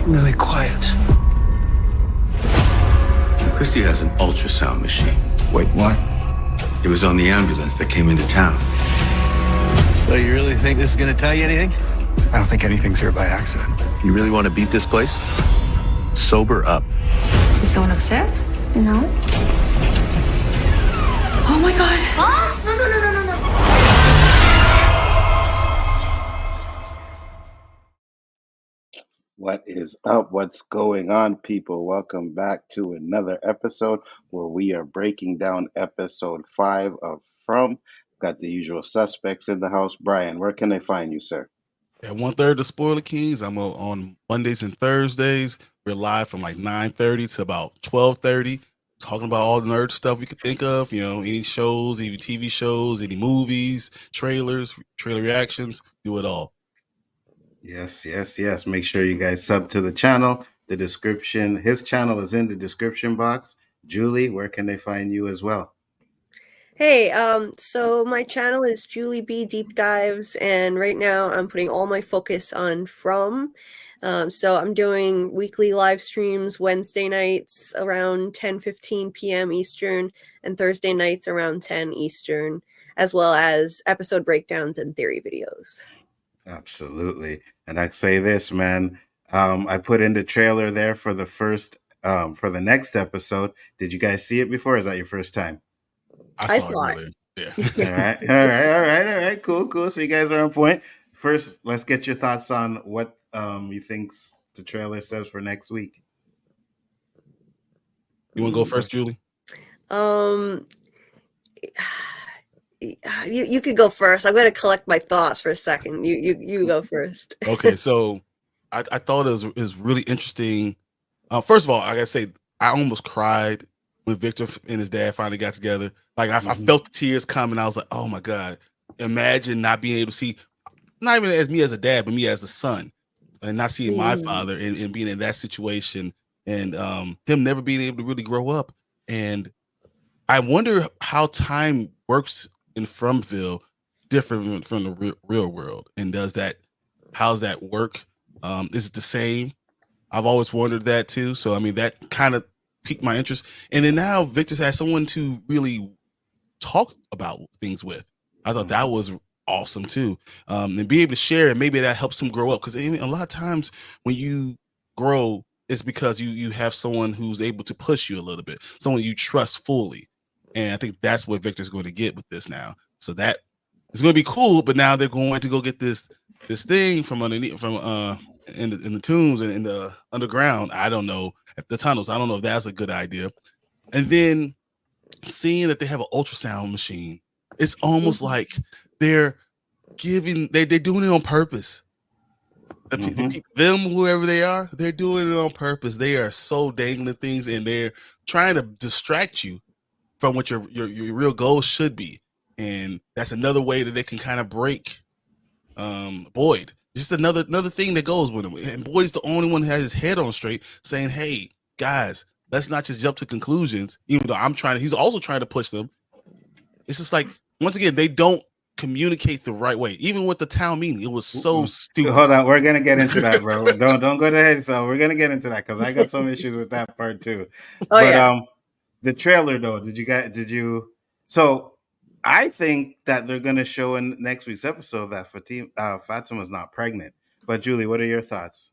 really quiet. Christy has an ultrasound machine. Wait, what? It was on the ambulance that came into town. So you really think this is going to tell you anything? I don't think anything's here by accident. You really want to beat this place? Sober up. Is someone upstairs? No. Oh my god. Ah! No. What is up? What's going on, people? Welcome back to another episode where we are breaking down episode 5 of From. Got the usual suspects in the house. Brian, where can they find you, sir? At 1/3 of Spoiler Kings, I'm on Mondays and Thursdays. We're live from like 9:30 to about 12:30, talking about all the nerd stuff we could think of. You know, any shows, any TV shows, any movies, trailers, trailer reactions, do it all. Yes. Make sure you guys sub to the channel. The description, his channel is in the description box. Julie, where can they find you as well? Hey, so my channel is Julie B Deep Dives, and right now I'm putting all my focus on From. So I'm doing weekly live streams Wednesday nights around 10:15 p.m. Eastern and Thursday nights around 10 Eastern, as well as episode breakdowns and theory videos. Absolutely. And I say this, man. I put in the trailer there for the first for the next episode. Did you guys see it before? Or is that your first time? I saw it. Earlier. Yeah. All right. Cool. So you guys are on point. First, let's get your thoughts on what you think the trailer says for next week. You want to go first, Julie? You could go first. I'm going to collect my thoughts for a second. You go first. Okay, so I thought it was really interesting. First of all, I gotta say, I almost cried when Victor and his dad finally got together. Like I felt the tears coming. I was like, oh my God, imagine not being able to see, not even as me as a dad, but me as a son, and not seeing my father and being in that situation, and him never being able to really grow up. And I wonder how time works in Fromville different from the real world, and how's that work? Is it the same? I've always wondered that too. So I mean, that kind of piqued my interest. And then now Victor's had someone to really talk about things with. I thought that was awesome too. And be able to share, and maybe that helps him grow up. Because a lot of times when you grow, it's because you have someone who's able to push you a little bit, someone you trust fully. And I think that's what Victor's going to get with this now. So that is going to be cool. But now they're going to go get this thing from underneath, in the tombs and in the underground. I don't know, at the tunnels. I don't know if that's a good idea. And then seeing that they have an ultrasound machine, it's almost like they're doing it on purpose. Them, whoever they are, they're doing it on purpose. They are so dangling things, and they're trying to distract you from what your real goal should be. And that's another way that they can kind of break Boyd. Just another thing that goes with him. And Boyd's the only one who has his head on straight, saying, hey, guys, let's not just jump to conclusions, even though he's also trying to push them. It's just like, once again, they don't communicate the right way. Even with the town meeting, it was so stupid. Hold on, we're gonna get into that, bro. don't go ahead. So we're gonna get into that because I got some issues with that part too. The trailer though, so I think that they're gonna show in next week's episode that Fatima's not pregnant. But Julie, what are your thoughts?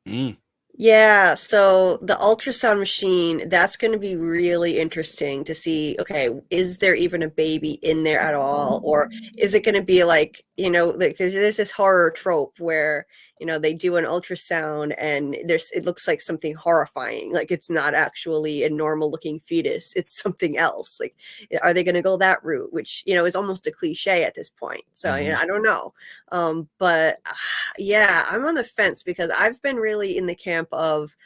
Yeah, so the ultrasound machine, that's going to be really interesting to see, okay, is there even a baby in there at all? Or is it going to be like, like there's this horror trope where, they do an ultrasound and it looks like something horrifying. Like it's not actually a normal looking fetus. It's something else. Like, are they going to go that route? Which, is almost a cliche at this point. So I don't know. But yeah, I'm on the fence because I've been really in the camp of,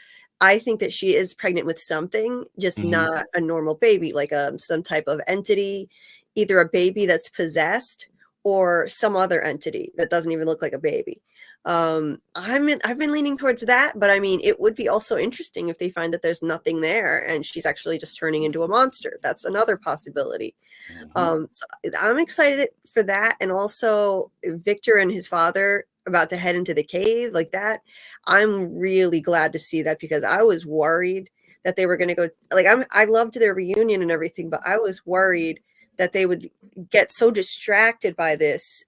I think that she is pregnant with something, just not a normal baby, like some type of entity, either a baby that's possessed or some other entity that doesn't even look like a baby. I've been leaning towards that, but I mean, it would be also interesting if they find that there's nothing there and she's actually just turning into a monster. That's another possibility. So I'm excited for that. And also Victor and his father about to head into the cave like that. I'm really glad to see that, because I was worried that they were going to go, like, I loved their reunion and everything, but I was worried that they would get so distracted by this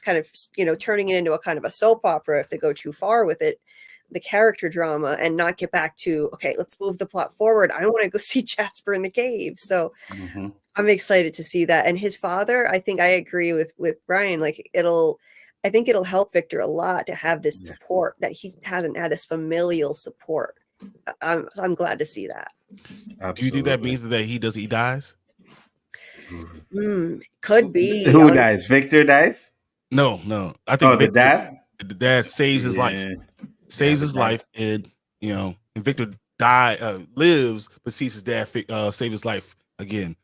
kind of, turning it into a kind of a soap opera if they go too far with it, the character drama, and not get back to, okay, let's move the plot forward. I want to go see Jasper in the cave. So I'm excited to see that. And his father, I think I agree with Brian, like I think it'll help Victor a lot to have this support that he hasn't had, this familial support. I'm glad to see that. Absolutely. Do you think that means that he dies? Could be. Who dies? Victor dies? No. I think the dad? The dad saves his life. Saves his life, and and Victor lives, but sees his dad save his life again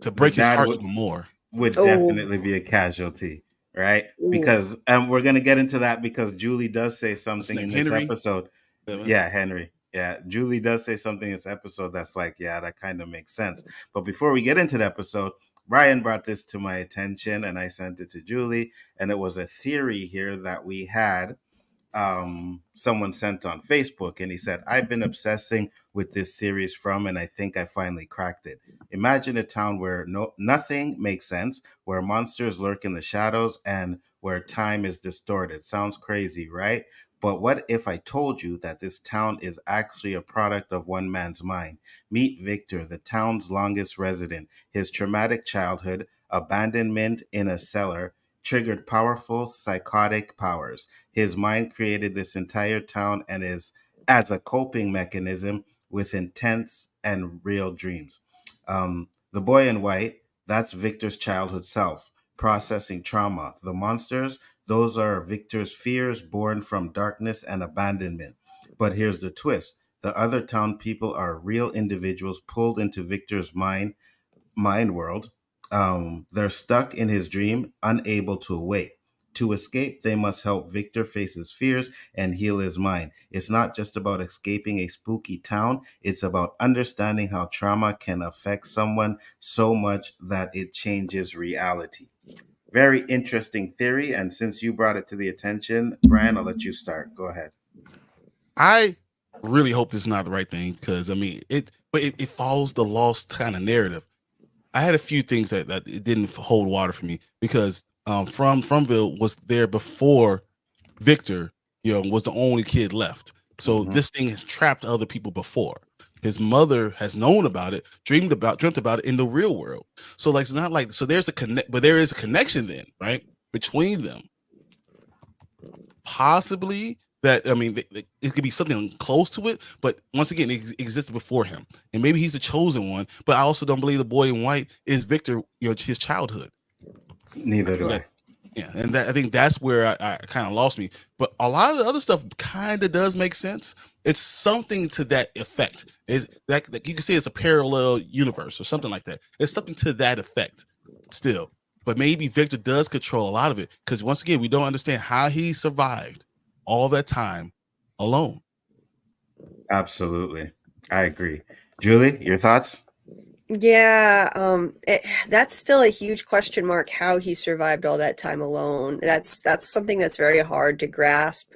to break his heart even more. Would definitely be a casualty, right? Because we're gonna get into that, because Julie does say something in this episode. Yeah, Henry. Yeah, Julie does say something in this episode that's like, yeah, that kind of makes sense. But before we get into the episode, Ryan brought this to my attention, and I sent it to Julie, and it was a theory here that we had. Someone sent on Facebook, and he said, I've been obsessing with this series and I think I finally cracked it. Imagine a town where nothing makes sense, where monsters lurk in the shadows, and where time is distorted. Sounds crazy, right? But what if I told you that this town is actually a product of one man's mind? Meet Victor, the town's longest resident. His traumatic childhood, abandonment in a cellar, triggered powerful psychotic powers. His mind created this entire town and is as a coping mechanism with intense and real dreams. The boy in white, that's Victor's childhood self, processing trauma. The monsters, those are Victor's fears born from darkness and abandonment. But here's the twist. The other town people are real individuals pulled into Victor's mind world. They're stuck in his dream, unable to awake. To escape, they must help Victor face his fears and heal his mind. It's not just about escaping a spooky town. It's about understanding how trauma can affect someone so much that it changes reality. Very interesting theory. And since you brought it to the attention, Brian, I'll let you start. Go ahead. I really hope this is not the right thing, because it follows the Lost kind of narrative. I had a few things that it didn't hold water for me, because Fromville was there before Victor, was the only kid left. So this thing has trapped other people before. His mother has known about it, dreamt about it in the real world. So like, it's not like, so there's a connect, but there is a connection then, right, between them. Possibly that, it could be something close to it, but once again, it existed before him, and maybe he's the chosen one. But I also don't believe the boy in white is Victor, his childhood. Neither do I. Yeah, and I think that's where I kind of lost me. But a lot of the other stuff kind of does make sense. It's something to that effect. Is that you can say it's a parallel universe or something like that. It's something to that effect still. But maybe Victor does control a lot of it, because once again, we don't understand how he survived all that time alone. Absolutely. I agree. Julie, your thoughts? Yeah, that's still a huge question mark, how he survived all that time alone. That's something that's very hard to grasp,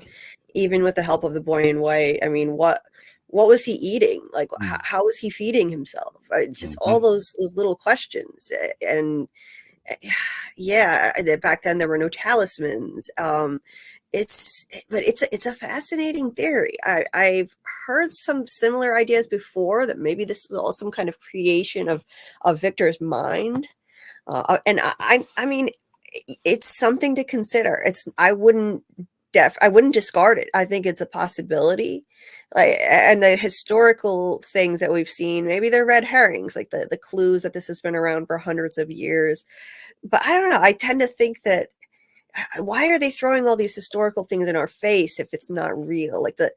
even with the help of the boy in white. I mean, what was he eating? Like, how was he feeding himself? Just all those little questions. And yeah, back then there were no talismans. It's a fascinating theory. I've heard some similar ideas before, that maybe this is all some kind of creation of Victor's mind. And I mean, it's something to consider. I wouldn't discard it. I think it's a possibility. Like, and the historical things that we've seen, maybe they're red herrings, like the clues that this has been around for hundreds of years. But I don't know. I tend to think that, why are they throwing all these historical things in our face if it's not real? Like that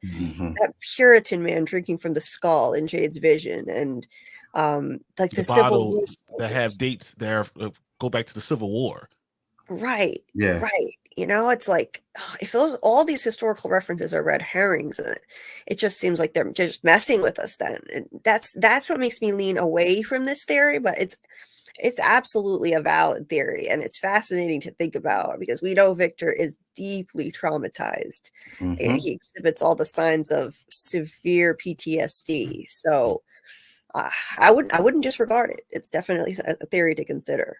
Puritan man drinking from the skull in Jade's vision, and like the bottles that have dates there go back to the Civil War. Right. Yeah. Right. It's like, if all these historical references are red herrings, it just seems like they're just messing with us then. And that's what makes me lean away from this theory. But It's absolutely a valid theory, and it's fascinating to think about because we know Victor is deeply traumatized. Mm-hmm. He exhibits all the signs of severe PTSD. So I wouldn't disregard it. It's definitely a theory to consider.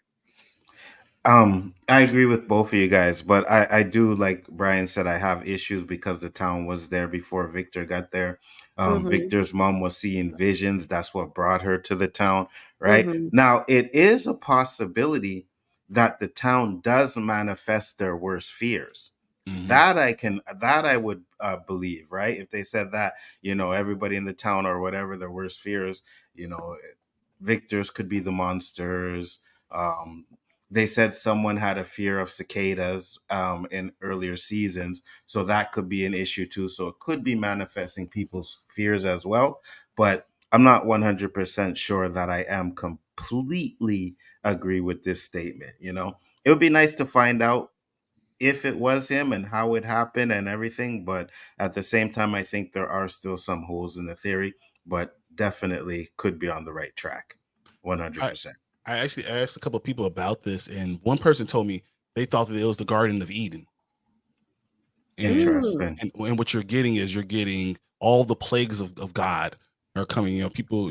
I agree with both of you guys, but I do, like Brian said, I have issues because the town was there before Victor got there. Mm-hmm. Victor's mom was seeing visions. That's what brought her to the town, right? Mm-hmm. Now, it is a possibility that the town does manifest their worst fears. Mhm. That I would believe, right? If they said that, everybody in the town or whatever their worst fears, Victor's could be the monsters. Um, they said someone had a fear of cicadas in earlier seasons, so that could be an issue too. So it could be manifesting people's fears as well. But I'm not 100% sure that I am completely agree with this statement. It would be nice to find out if it was him and how it happened and everything. But at the same time, I think there are still some holes in the theory, but definitely could be on the right track. 100%. I actually asked a couple of people about this, and one person told me they thought that it was the Garden of Eden. And, Interesting. and what you're getting is you're getting all the plagues of God are coming. People,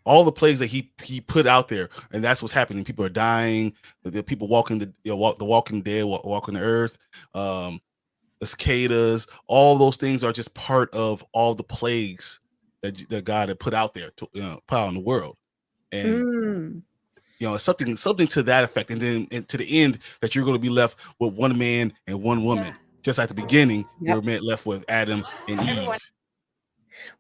all the plagues that he put out there, and that's what's happening. People are dying. The people walking the walking dead, walking the earth. The cicadas, all those things are just part of all the plagues that God had put out there to put out in the world. And something to that effect, and then to the end that you're going to be left with one man and one woman. Just at the beginning, you're left with Adam and Eve.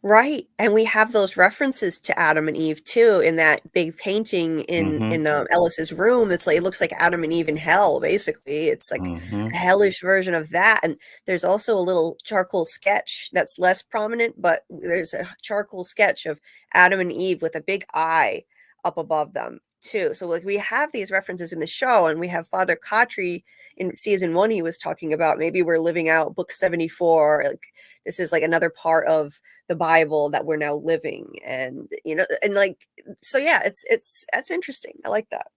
Right, and we have those references to Adam and Eve too in that big painting in Ellis's room. It's like it looks like Adam and Eve in hell. Basically, it's like a hellish version of that. And there's also a little charcoal sketch that's less prominent, but there's a charcoal sketch of Adam and Eve with a big eye up above them too. So like we have these references in the show, and we have Father Khatri in season 1. He was talking about maybe we're living out book 74. Like this is like another part of the Bible that we're now living, and like so. Yeah, that's interesting. I like that.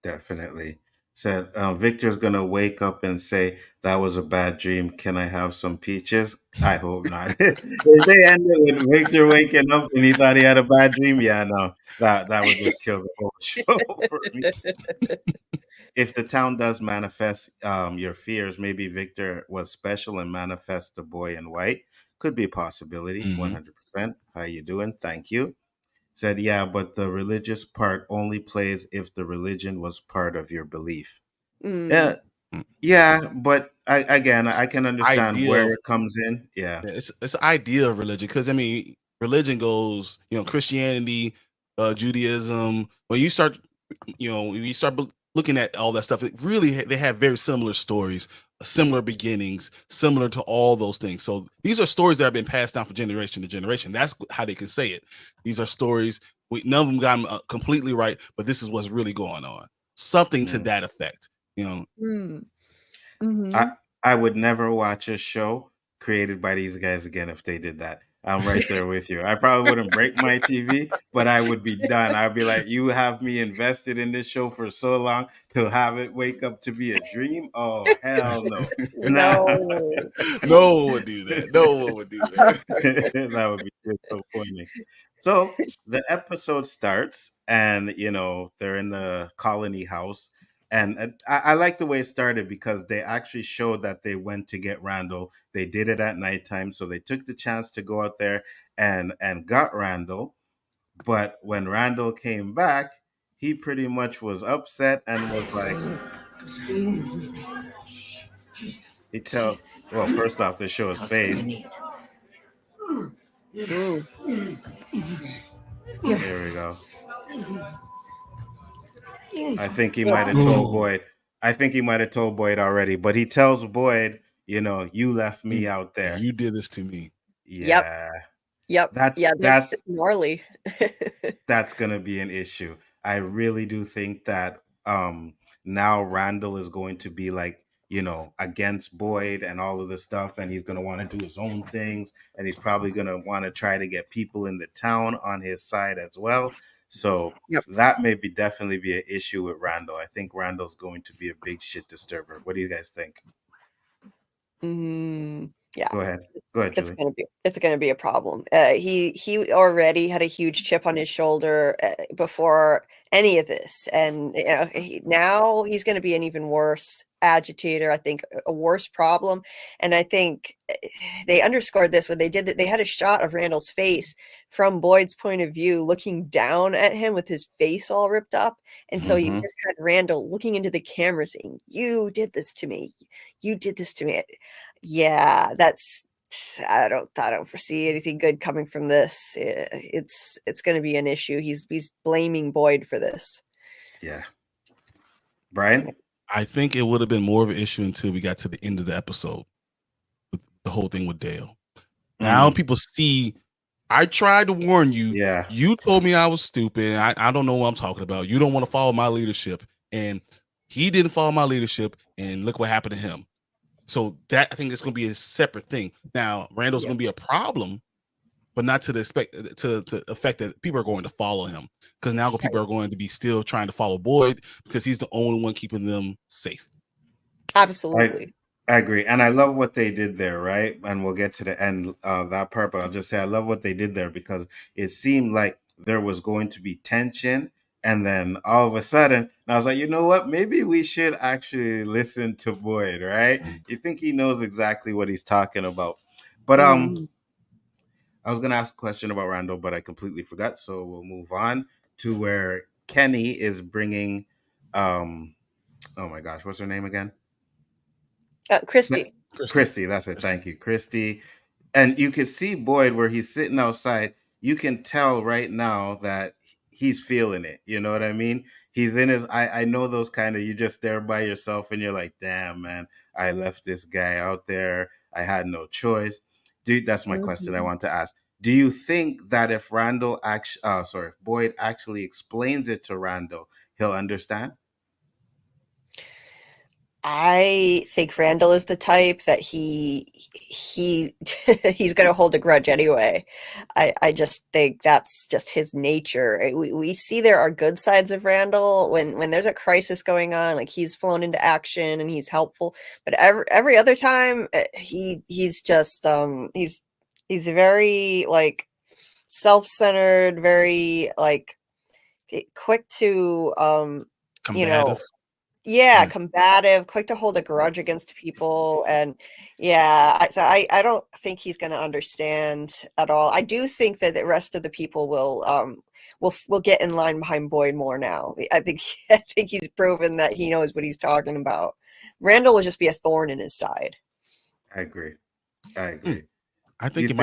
Definitely. Said Victor's gonna wake up and say that was a bad dream. Can I have some peaches? I hope not. If they ended with Victor waking up and he thought he had a bad dream, yeah, no, that would just kill the whole show for me. If the town does manifest your fears, maybe Victor was special and manifest the boy in white. Could be a possibility. 100%. How you doing? Thank you. Said, yeah, but the religious part only plays if the religion was part of your belief. Yeah, but I can understand where it comes in. Yeah, it's an idea of religion, because I mean, religion goes, Christianity, Judaism. When you start looking at all that stuff, it really they have very similar stories, similar beginnings, similar to all those things. So these are stories that have been passed down from generation to generation. That's how they can say it. These are stories. None of them got them completely right, but this is what's really going on. Something to that effect. I would never watch a show created by these guys again if they did that. I'm right there with you. I probably wouldn't break my TV, but I would be done. I'd be like, you have me invested in this show for so long to have it wake up to be a dream? Oh, hell no. No one would do that. No one would do that. That would be just so funny. So the episode starts, and, they're in the colony house. And I like the way it started because they actually showed that they went to get Randall. They did it at nighttime, so they took the chance to go out there and got Randall. But when Randall came back, he pretty much was upset and was like, well, first off, they show his face. There we go. I think he might have told Boyd. I think he might have told Boyd already, but he tells Boyd, you left me out there. You did this to me. Yeah. Yep. That's gnarly. That's gonna be an issue. I really do think that now Randall is going to be like, against Boyd and all of this stuff, and he's gonna want to do his own things, and he's probably gonna want to try to get people in the town on his side as well. So Yep. that may be definitely be an issue with Randall. I think Randall's going to be a big shit disturber. What do you guys think? Yeah. Go ahead, Julie. It's gonna be a problem. He already had a huge chip on his shoulder before any of this, and now he's going to be an even worse agitator. I think a worse problem, and I think they underscored this when they did that. They had a shot of Randall's face from Boyd's point of view, looking down at him with his face all ripped up, and so you just had Randall looking into the camera saying, "You did this to me. You did this to me." Yeah, I don't foresee anything good coming from this. It's going to be an issue. He's blaming Boyd for this. Yeah. Brian? I think it would have been more of an issue until we got to the end of the episode with the whole thing with Dale. Now people see, I tried to warn you. Yeah. You told me I was stupid. I don't know what I'm talking about. You don't want to follow my leadership. And he didn't follow my leadership. And look what happened to him. So that, I think it's going to be a separate thing. Now, Randall's going to be a problem, but not to the effect that people are going to follow him. Because now people are going to be still trying to follow Boyd because he's the only one keeping them safe. Absolutely. I agree. And I love what they did there, right? And we'll get to the end of that part, but I'll just say I love what they did there because it seemed like there was going to be tension. And then all of a sudden, I was like, you know what? Maybe we should actually listen to Boyd, right? You think he knows exactly what he's talking about. But I was going to ask a question about Randall, but I completely forgot. So we'll move on to where Kenny is bringing, oh my gosh, what's her name again? Christy. Christy, that's it. Thank you, Christy. And you can see Boyd where he's sitting outside. You can tell right now that he's feeling it. You know what I mean? He's in his, I know those kind of, you just there by yourself and you're like, damn, man, I left this guy out there. I had no choice. Dude, that's my question I want to ask. Do you think that if if Boyd actually explains it to Randall, he'll understand? I think Randall is the type that he's going to hold a grudge anyway. I just think that's just his nature. We see there are good sides of Randall when there's a crisis going on, like he's flown into action and he's helpful. But every other time he's just he's very like self-centered, very like quick to combative. Combative, quick to hold a grudge against people, and I don't think he's going to understand at all. I do think that the rest of the people will get in line behind Boyd more now. I think he's proven that he knows what he's talking about. Randall will just be a thorn in his side. I agree. I think it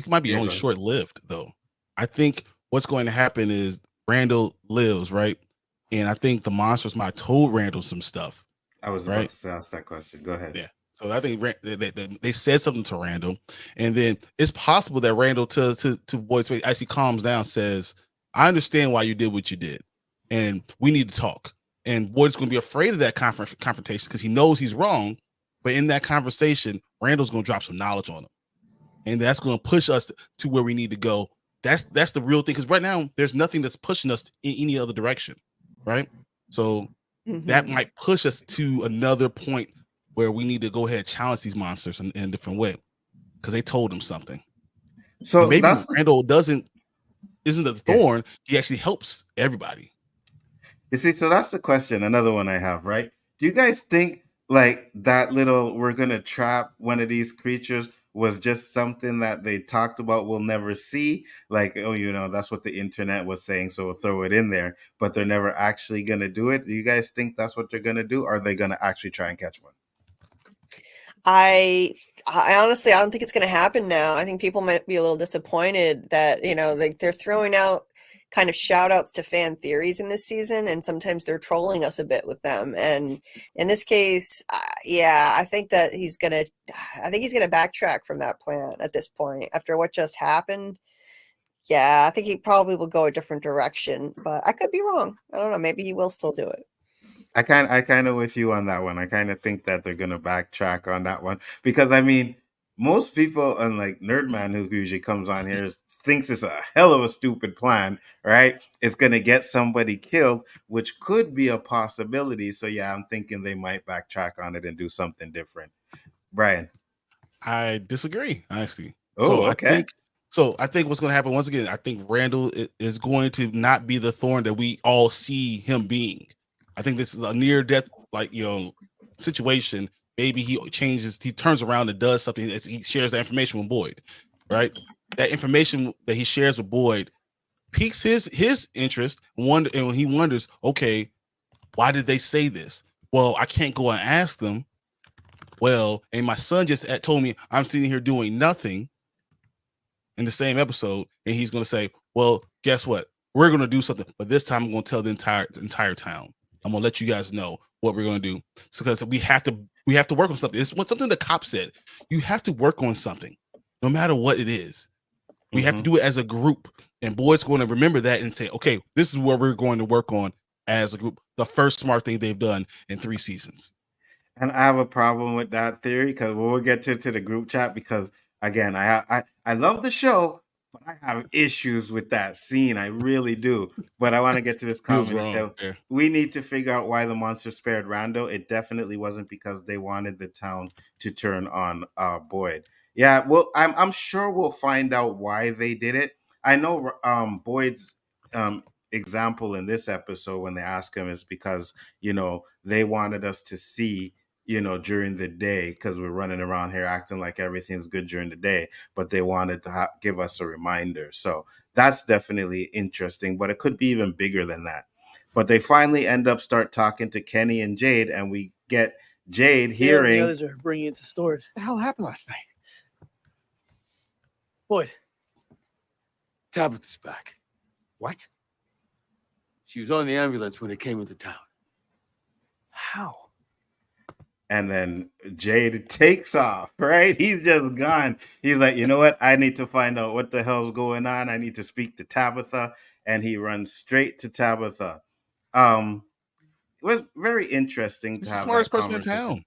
might be only short lived though. I think what's going to happen is Randall lives, right? And I think the monsters might have told Randall some stuff. I was about to ask that question. Go ahead. Yeah. So I think they said something to Randall, and then it's possible that Randall to Boyd's face, as he calms down, says, "I understand why you did what you did, and we need to talk." And Boyd's going to be afraid of that confrontation because he knows he's wrong. But in that conversation, Randall's going to drop some knowledge on him, and that's going to push us to where we need to go. That's the real thing, because right now there's nothing that's pushing us in any other direction. Right, so that might push us to another point where we need to go ahead and challenge these monsters in a different way because they told him something. So and maybe Randall isn't a thorn; he actually helps everybody. You see, so that's the question. Another one I have, right? Do you guys think like that little "we're gonna trap one of these creatures" was just something that they talked about we'll never see? Like, oh, that's what the internet was saying, so we'll throw it in there, but they're never actually going to do it. Do you guys think that's what they're going to do? Or are they going to actually try and catch one? I honestly, I don't think it's going to happen now. I think people might be a little disappointed that, they're throwing out kind of shout outs to fan theories in this season, and sometimes they're trolling us a bit with them. And in this case, I think that he's gonna backtrack from that plan at this point after what just happened. I think he probably will go a different direction, but I could be wrong. I don't know. Maybe he will still do it. I kind of with you on that one. I kind of think that they're gonna backtrack on that one because I mean, most people, unlike Nerdman, who usually comes on here, is thinks it's a hell of a stupid plan, right? It's going to get somebody killed, which could be a possibility. So yeah, I'm thinking they might backtrack on it and do something different. Brian. I disagree, honestly. Oh, okay. I think what's going to happen once again, I think Randall is going to not be the thorn that we all see him being. I think this is a near death, situation. Maybe he turns around and does something. He shares that information with Boyd, right? That information that he shares with Boyd piques his interest. And he wonders, okay, why did they say this? Well, I can't go and ask them. Well, and my son just told me I'm sitting here doing nothing in the same episode, and he's going to say, well, guess what? We're going to do something, but this time I'm going to tell the entire town. I'm going to let you guys know what we're going to do. So because we have to work on something. It's something the cop said. You have to work on something, no matter what it is. We have to do it as a group, and Boyd's going to remember that and say, okay, this is what we're going to work on as a group. The first smart thing they've done in 3 seasons. And I have a problem with that theory because we'll get to the group chat because again, I love the show, but I have issues with that scene. I really do. But I want to get to this comment. So we need to figure out why the monster spared Randall. It definitely wasn't because they wanted the town to turn on Boyd. Yeah, well, I'm sure we'll find out why they did it. I know Boyd's example in this episode when they ask him is because they wanted us to see during the day because we're running around here acting like everything's good during the day, but they wanted to give us a reminder. So that's definitely interesting, but it could be even bigger than that. But they finally start talking to Kenny and Jade, and we get Jade hearing. The others are bringing it to stores. What the hell happened last night? Boyd. Tabitha's back. What? She was on the ambulance when it came into town. How? And then Jade takes off, right? He's just gone. He's like, you know what? I need to find out what the hell's going on. I need to speak to Tabitha. And he runs straight to Tabitha. It was very interesting to have the smartest person in town.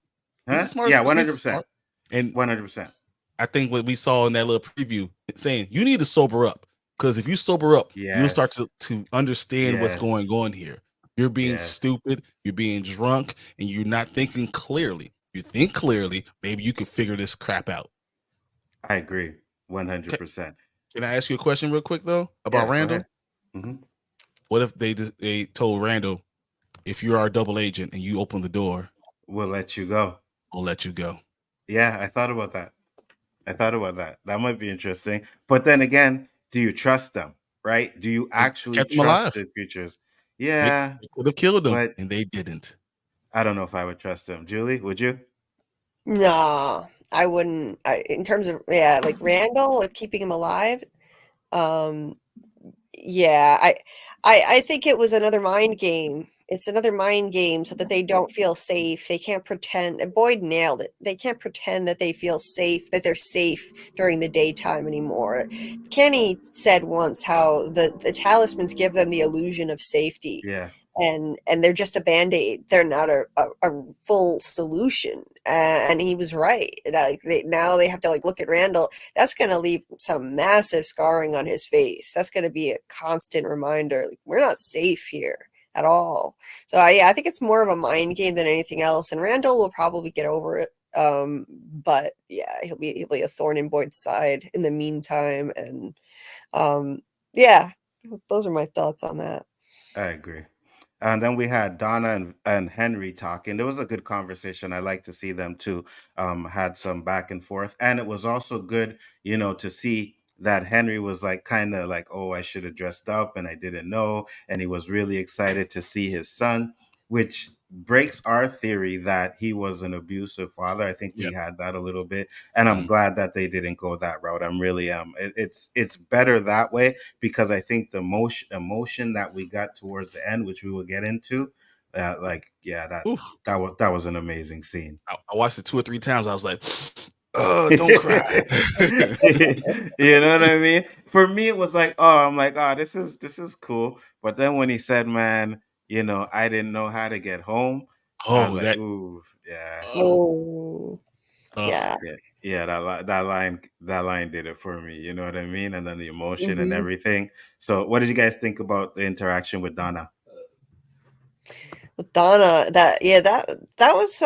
Huh? Yeah, 100%. And 100%. I think what we saw in that little preview saying you need to sober up. Because if you sober up, you'll start to understand what's going on here. You're being stupid, you're being drunk, and you're not thinking clearly. You think clearly, maybe you can figure this crap out. I agree, 100%. Can I ask you a question real quick, though, about Randall? Mm-hmm. What if they told Randall, if you are a double agent and you open the door, we'll let you go. We'll let you go. Yeah, I thought about that. That might be interesting. But then again, do you trust them, right? Do you actually trust the creatures? Yeah. They could have killed them, and they didn't. I don't know if I would trust them. Julie, would you? No, I wouldn't. In terms of, like Randall, like keeping him alive. I think it was another mind game. It's another mind game so that they don't feel safe. They can't pretend. And Boyd nailed it. They can't pretend that they feel safe, that they're safe during the daytime anymore. Kenny said once how the talismans give them the illusion of safety. Yeah. And they're just a Band-Aid. They're not a full solution. And he was right. Now they have to look at Randall. That's going to leave some massive scarring on his face. That's going to be a constant reminder. We're not safe here at all. So I think it's more of a mind game than anything else. And Randall will probably get over it. But yeah, he'll be a thorn in Boyd's side in the meantime. And those are my thoughts on that. I agree. And then we had Donna and Henry talking. There was a good conversation. I like to see them too. Had some back and forth. And it was also good, to see that Henry was kind of like, oh, I should have dressed up and I didn't know. And he was really excited to see his son, which breaks our theory that he was an abusive father. I think we had that a little bit. And I'm glad that they didn't go that route. I'm really, it's better that way because I think the emotion that we got towards the end, which we will get into, that was an amazing scene. I watched it 2 or 3 times. I was like, oh, don't cry. You know what I mean? For me, it was this is cool. But then when he said, man, I didn't know how to get home. Oh, ooh, yeah. Oh, yeah. Yeah, that line did it for me. You know what I mean? And then the emotion and everything. So, what did you guys think about the interaction with Donna? With Donna, that was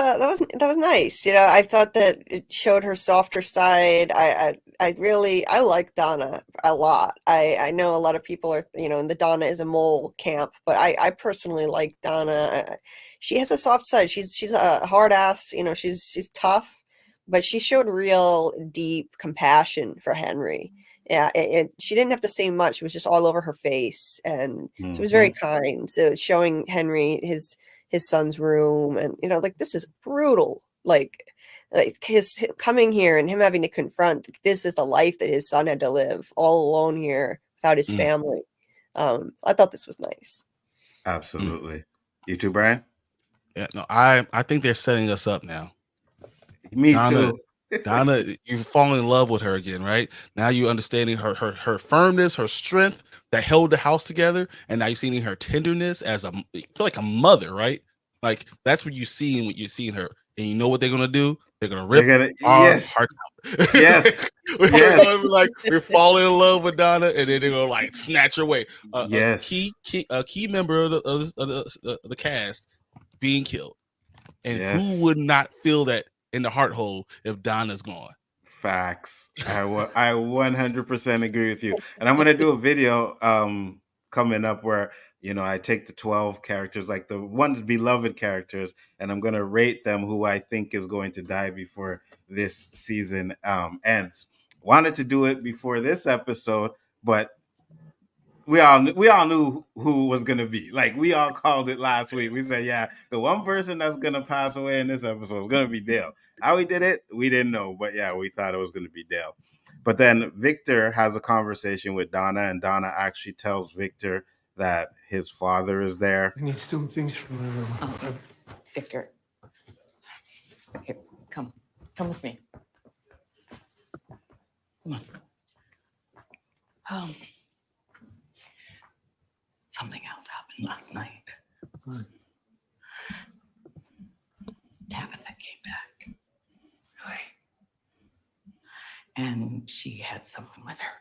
nice. You know, I thought that it showed her softer side. I really like Donna a lot. I know a lot of people are, you know, in the Donna is a mole camp, but I personally like Donna. She has a soft side. She's a hard ass. You know, she's tough, but she showed real deep compassion for Henry. Yeah, she didn't have to say much. It was just all over her face, and she was very kind. So showing Henry his son's room, and you know, like, this is brutal. Like his coming here and him having to confront this is the life that his son had to live all alone here without his family. I thought this was nice. Absolutely. You too, Brian? Yeah, no, I think they're setting us up now. Me too. Donna, you've fallen in love with her again, right? Now you're understanding her firmness, her strength that held the house together, and now you're seeing her tenderness as you feel like a mother, right? Like that's what you see when you're seeing her. And you know what they're gonna do? They're gonna rip our hearts out. Yes. Like we're falling in love with Donna, and then they're gonna like snatch her away. A key member of the cast being killed, and who would not feel that in the heart hole if Donna's gone? Facts. I 100% agree with you. And I'm gonna do a video coming up where, you know, I take the 12 characters, like the ones beloved characters, and I'm gonna rate them who I think is going to die before this season ends. Wanted to do it before this episode, but we all knew who was gonna be. Like, we all called it last week. We said, yeah, the one person that's gonna pass away in this episode is gonna be Dale. How he did it, we didn't know, but yeah, we thought it was gonna be Dale. But then Victor has a conversation with Donna, and Donna actually tells Victor that his father is there. I need some things from the room. Oh, Victor, here, come with me. Come on. Something else happened last night. What? Tabitha came back. Really? And she had someone with her.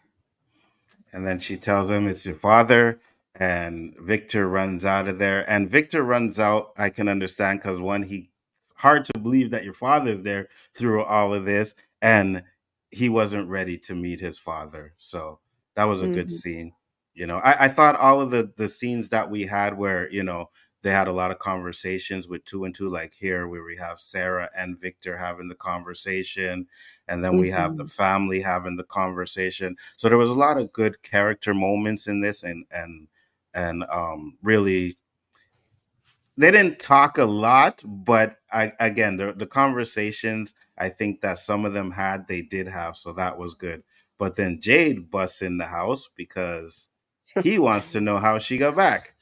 And then she tells him it's your father, and Victor runs out of there. And Victor runs out, I can understand, because it's hard to believe that your father's there through all of this, and he wasn't ready to meet his father. So that was a good scene. You know, I thought all of the scenes that we had where, you know, they had a lot of conversations with 2 and 2, like here where we have Sarah and Victor having the conversation, and then we have the family having the conversation. So there was a lot of good character moments in this, and really, they didn't talk a lot, but again, the conversations, I think that some of them they did have, so that was good. But then Jade busts in the house because he wants to know how she got back.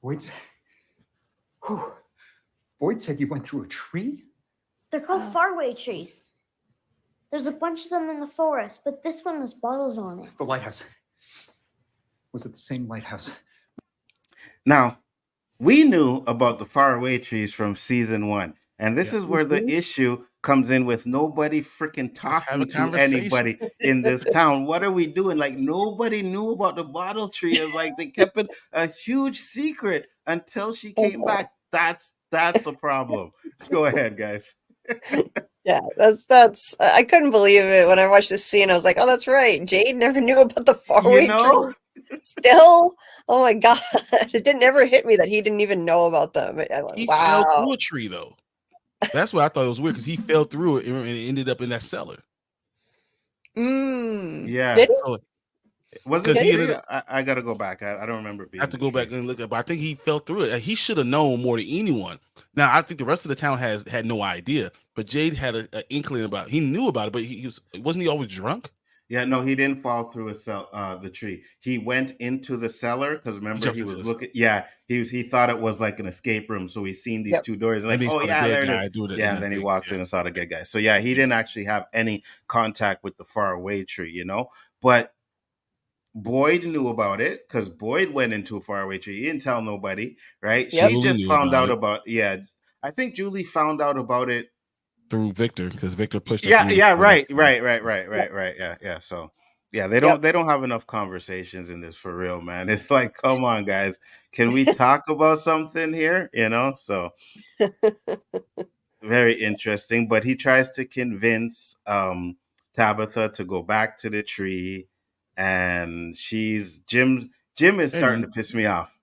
Boyd said you went through a tree? They're called faraway trees. There's a bunch of them in the forest, but this one has bottles on it. The lighthouse. Was it the same lighthouse? Now, we knew about the faraway trees from season 1. And this is where the issue comes in with nobody freaking talking to anybody in this town. What are we doing? Like, nobody knew about the bottle tree. It's like they kept it a huge secret until she came back. That's a problem. Go ahead, guys. Yeah, that's I couldn't believe it when I watched this scene. I was like, oh, that's right. Jade never knew about the faraway tree. Still, oh my god, it didn't ever hit me that he didn't even know about them. He fell through a tree though. That's what I thought it was weird, because he fell through it and ended up in that cellar. Yeah. Did Was it? I gotta go back. I don't remember. I have to go back and look at, but I think he fell through it. He should have known more than anyone. Now I think the rest of the town had no idea, but Jade had an inkling about it. He knew about it, but wasn't he always drunk? Yeah, no, he didn't fall through the tree. He went into the cellar because remember he was looking. Yeah, he thought it was like an escape room, so he seen these 2 doors and like, oh yeah, there it is. Yeah, and then he walked in and saw the dead guy. So yeah, he didn't actually have any contact with the faraway tree, you know. But Boyd knew about it because Boyd went into a faraway tree. He didn't tell nobody, right? Yep. She just found out about. Yeah, I think Julie found out about it through Victor because Victor pushed her. Yeah, through yeah, the- right. Yeah. So yeah, they don't have enough conversations in this for real, man. It's like, come on, guys, can we talk about something here? So very interesting. But he tries to convince Tabitha to go back to the tree, and Jim is starting to piss me off.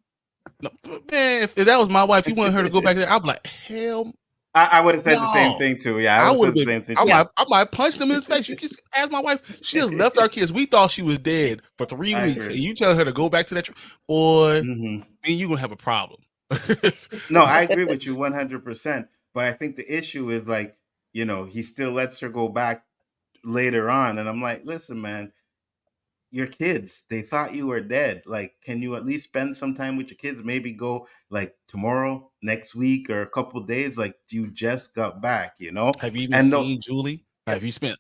No, man, if that was my wife, you wanted her to go back there, I'd be like, hell. I would have said the same thing too. Yeah, I would have said the same thing too. I might punch him in his face. You just ask my wife. She just left our kids. We thought she was dead for 3 weeks, and you tell her to go back to that tree, boy. Then you're gonna have a problem. No, I agree with you 100%. But I think the issue is like, he still lets her go back later on, and I'm like, listen, man, your kids, they thought you were dead. Like, can you at least spend some time with your kids? Maybe go like tomorrow, next week, or a couple of days. Like, you just got back, Have you even seen Julie? Have you spent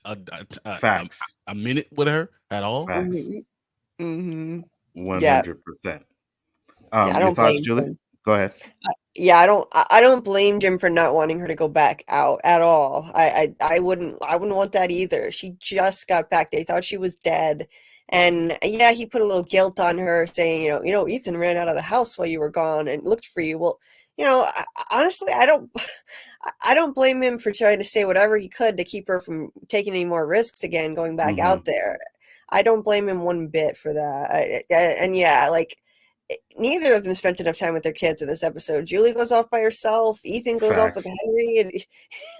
facts a minute with her at all? Facts. 100%. I don't thoughts, Julie? Him. Go ahead. Yeah, I don't blame Jim for not wanting her to go back out at all. I wouldn't want that either. She just got back. They thought she was dead. And yeah, he put a little guilt on her saying, Ethan ran out of the house while you were gone and looked for you. Well, honestly, I don't blame him for trying to say whatever he could to keep her from taking any more risks again, going back out there. I don't blame him one bit for that. And yeah, like, neither of them spent enough time with their kids in this episode. Julie goes off by herself. Ethan goes off with Henry. And,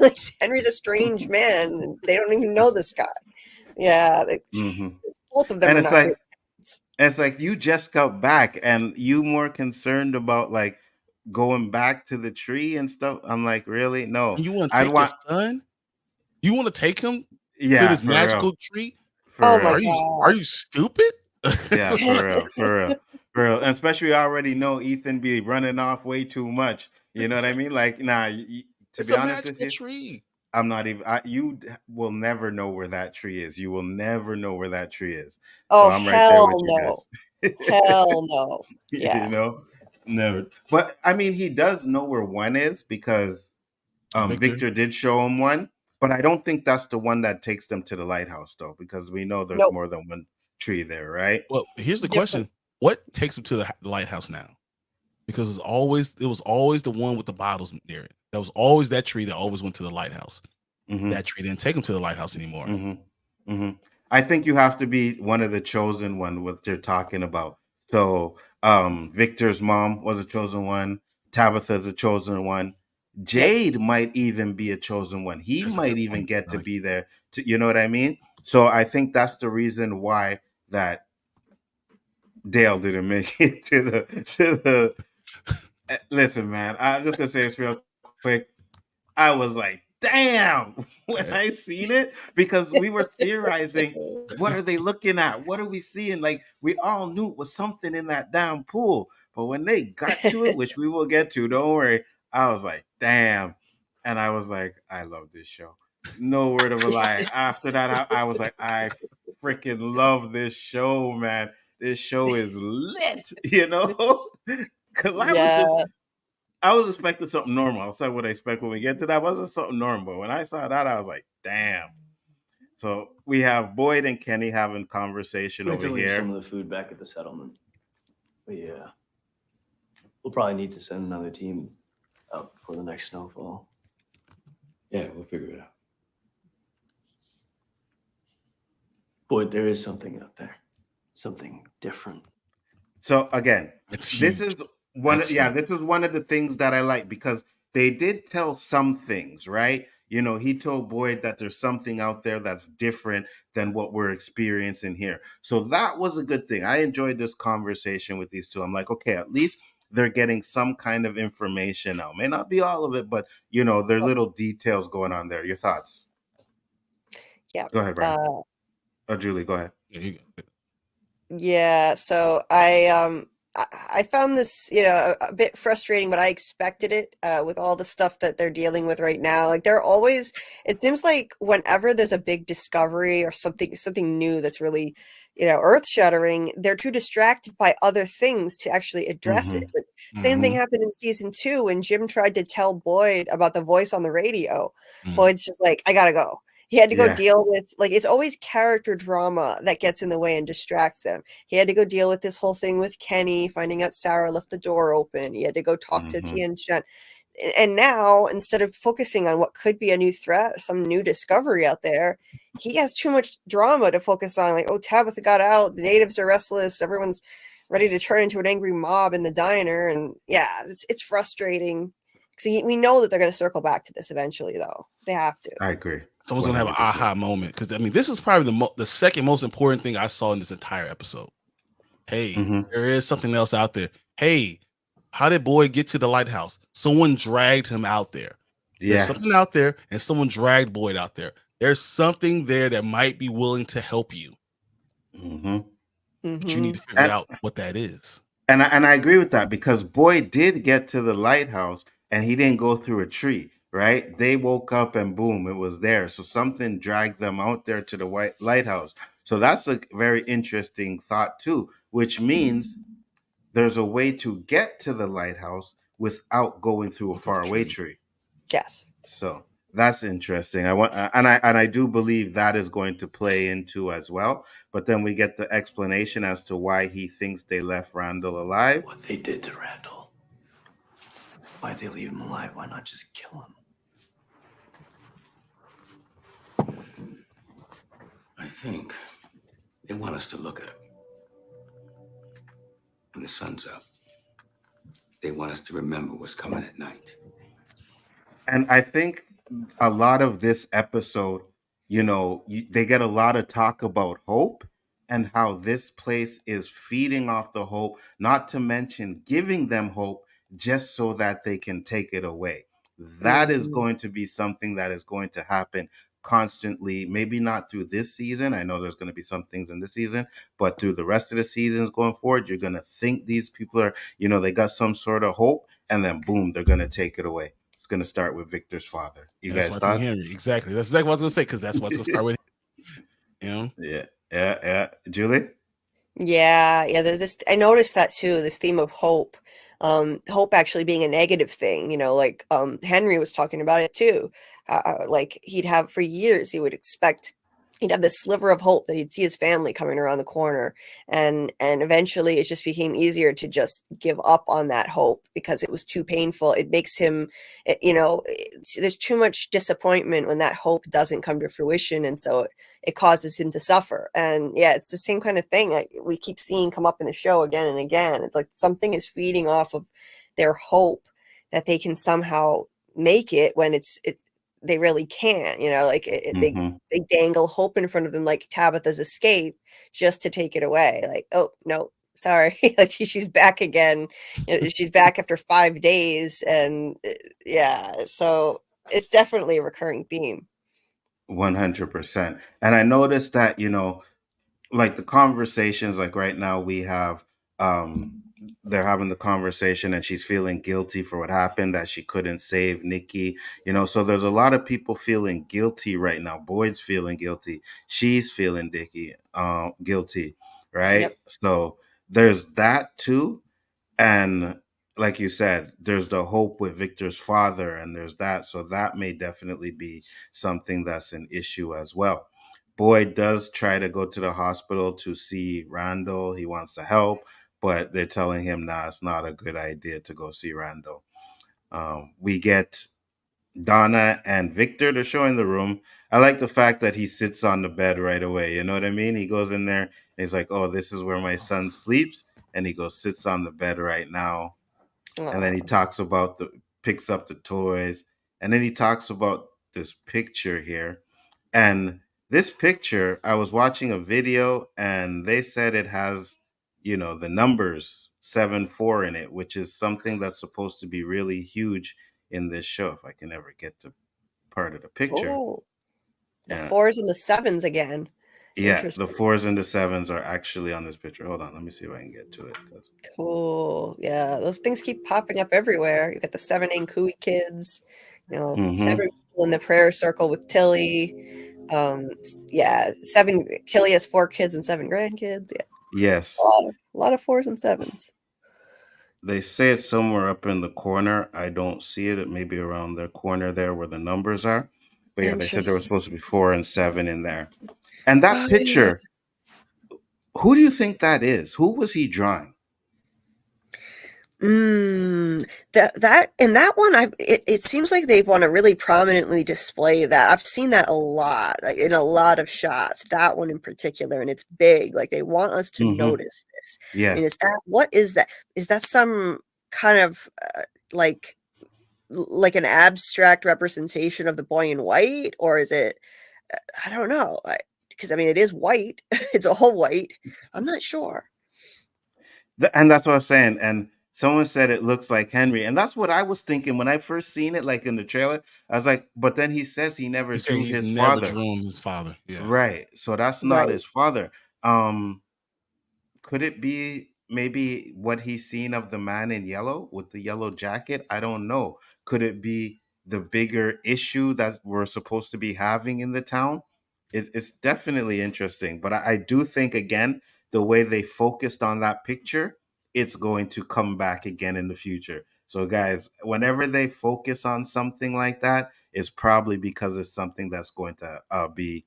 like, Henry's a strange man. And they don't even know this guy. Yeah. Both of them and are it's not like, it's like you just got back and you more concerned about like going back to the tree and stuff. I'm like, really? No. And you want to take your son? You want to take him to this magical tree? Oh my God. Are you stupid? Yeah, for real. And especially we already know Ethan be running off way too much. You know what I mean? Like, nah, to be honest with you, tree. I'm not even. You will never know where that tree is. You will never know where that tree is. Oh, so I'm right there with you guys. Hell no. Yeah. Never. But I mean, he does know where one is because Victor did show him one. But I don't think that's the one that takes them to the lighthouse, though, because we know there's more than one tree there, right? Well, here's the question: what takes them to the lighthouse now? Because it was always the one with the bottles near it. That was always that tree that always went to the lighthouse. That tree didn't take them to the lighthouse anymore. I think you have to be one of the chosen one, what they're talking about. So Victor's mom was a chosen one. Tabitha's a chosen one. Jade might even be a chosen one. He might even get to be there. You know what I mean? So I think that's the reason why that Dale didn't make it to the. Listen, man, I'm just gonna say this real quick. I was like, damn, when I seen it, because we were theorizing, what are they looking at? What are we seeing? Like, we all knew it was something in that damn pool. But when they got to it, which we will get to, don't worry, I was like, damn. And I was like, I love this show. No word of a lie. After that, I was like, I freaking love this show, man. This show is lit, Because I was expecting something normal. I'll say what I expect when we get to that. It wasn't something normal. But when I saw that, I was like, damn. So we have Boyd and Kenny having conversation over here. Some of the food back at the settlement. But yeah, we'll probably need to send another team out before the next snowfall. Yeah, we'll figure it out. Boyd, there is something out there. Something different. So again, this is one of the things that I like because they did tell some things, right? He told Boyd that there's something out there that's different than what we're experiencing here. So that was a good thing. I enjoyed this conversation with these two. I'm like, okay, at least they're getting some kind of information now. May not be all of it, but there are little details going on there. Your thoughts? Yeah. Go ahead, Brian. Julie, go ahead. Yeah, so I I found this, a bit frustrating, but I expected it with all the stuff that they're dealing with right now. Like they're always, it seems like whenever there's a big discovery or something new that's really, earth-shattering, they're too distracted by other things to actually address it. But same thing happened in season 2 when Jim tried to tell Boyd about the voice on the radio. Boyd's just like, I gotta go. He had to go deal with, like, it's always character drama that gets in the way and distracts them. He had to go deal with this whole thing with Kenny, finding out Sarah left the door open. He had to go talk to Tian Shen. And now, instead of focusing on what could be a new threat, some new discovery out there, he has too much drama to focus on. Like, oh, Tabitha got out. The natives are restless. Everyone's ready to turn into an angry mob in the diner. And yeah, it's frustrating. So we know that they're going to circle back to this eventually, though. They have to. I agree. Someone's gonna have an aha moment because I mean, this is probably the second most important thing I saw in this entire episode. Hey, there is something else out there. Hey, how did Boyd get to the lighthouse? Someone dragged him out there. There's something out there, and someone dragged Boyd out there. There's something there that might be willing to help you. But you need to figure out what that is. And I agree with that because Boyd did get to the lighthouse and he didn't go through a tree, right? They woke up and boom, it was there. So something dragged them out there to the lighthouse. So that's a very interesting thought too, which means there's a way to get to the lighthouse without going through a faraway tree. Yes. So that's interesting. I do believe that is going to play into as well. But then we get the explanation as to why he thinks they left Randall alive. What they did to Randall. Why'd they leave him alive? Why not just kill him? I think they want us to look at him. When the sun's up, they want us to remember what's coming at night. And I think a lot of this episode, they get a lot of talk about hope and how this place is feeding off the hope, not to mention giving them hope just so that they can take it away. That is going to be something that is going to happen constantly, maybe not through this season. I know there's going to be some things in this season, but through the rest of the seasons going forward, you're going to think these people are, they got some sort of hope, and then boom, they're going to take it away. It's going to start with Victor's father. You guys thought? Henry, exactly. That's exactly what I was going to say because that's what's going to start with. Yeah. Julie? Yeah. This I noticed that too. This theme of hope, hope actually being a negative thing. Like Henry was talking about it too. Like he'd have for years, he would expect. He'd have this sliver of hope that he'd see his family coming around the corner, and eventually it just became easier to just give up on that hope because it was too painful. It makes him, there's too much disappointment when that hope doesn't come to fruition, and so it causes him to suffer. And yeah, it's the same kind of thing we keep seeing come up in the show again and again. It's like something is feeding off of their hope that they can somehow make it when they really can't, they dangle hope in front of them, like Tabitha's escape, just to take it away. Like, oh no, sorry, like she's back again. She's back after 5 days, and so it's definitely a recurring theme. 100%. And I noticed that like the conversations, like right now we have they're having the conversation and she's feeling guilty for what happened, that she couldn't save Nikki, so there's a lot of people feeling guilty right now. Boyd's feeling guilty, she's feeling guilty, right? Yep. So there's that too. And like you said, there's the hope with Victor's father, and there's that. So that may definitely be something that's an issue as well. Boyd does try to go to the hospital to see Randall. He wants to help, but they're telling him, nah, it's not a good idea to go see Randall. We get Donna and Victor. They're showing the room. I like the fact that he sits on the bed right away. You know what I mean? He goes in there and he's like, oh, this is where my son sleeps. And he goes, sits on the bed right now. Aww. And then he picks up the toys. And then he talks about this picture here. And this picture, I was watching a video and they said it has, the numbers 7-4 in it, which is something that's supposed to be really huge in this show. If I can ever get to part of the picture. Oh, the 4s and the 7s again. Yeah, the Interesting. 4s and the 7s are actually on this picture. Hold on, let me see if I can get to it. Cool. Yeah, those things keep popping up everywhere. You got the 7 Cooey kids, 7 people in the prayer circle with Tilly. Yeah, 7 Tilly has 4 kids and 7 grandkids. Yeah. Yes. A lot of 4s and 7s. They say it's somewhere up in the corner. I don't see it. It may be around the corner there where the numbers are. But yeah, they said there was supposed to be 4 and 7 in there. And that Oh, picture, who do you think that is? Who was he drawing? That one, it seems like they want to really prominently display that. I've seen that a lot, like in a lot of shots. That one in particular, and it's big. Like they want us to notice this. Yeah. I mean, what is that? Is that some kind of like an abstract representation of the boy in white, or is it? I don't know. Because I mean, it is white. It's all white. I'm not sure. And that's what I was saying. And someone said it looks like Henry. And that's what I was thinking when I first seen it, like in the trailer. I was like, but then he says he never drew his father. Drawn his father. Yeah. Right. So that's not his father. Could it be maybe what he's seen of the man in yellow with the yellow jacket? I don't know. Could it be the bigger issue that we're supposed to be having in the town? It's definitely interesting. But I do think, again, the way they focused on that picture, it's going to come back again in the future. So, guys, whenever they focus on something like that, it's probably because it's something that's going to be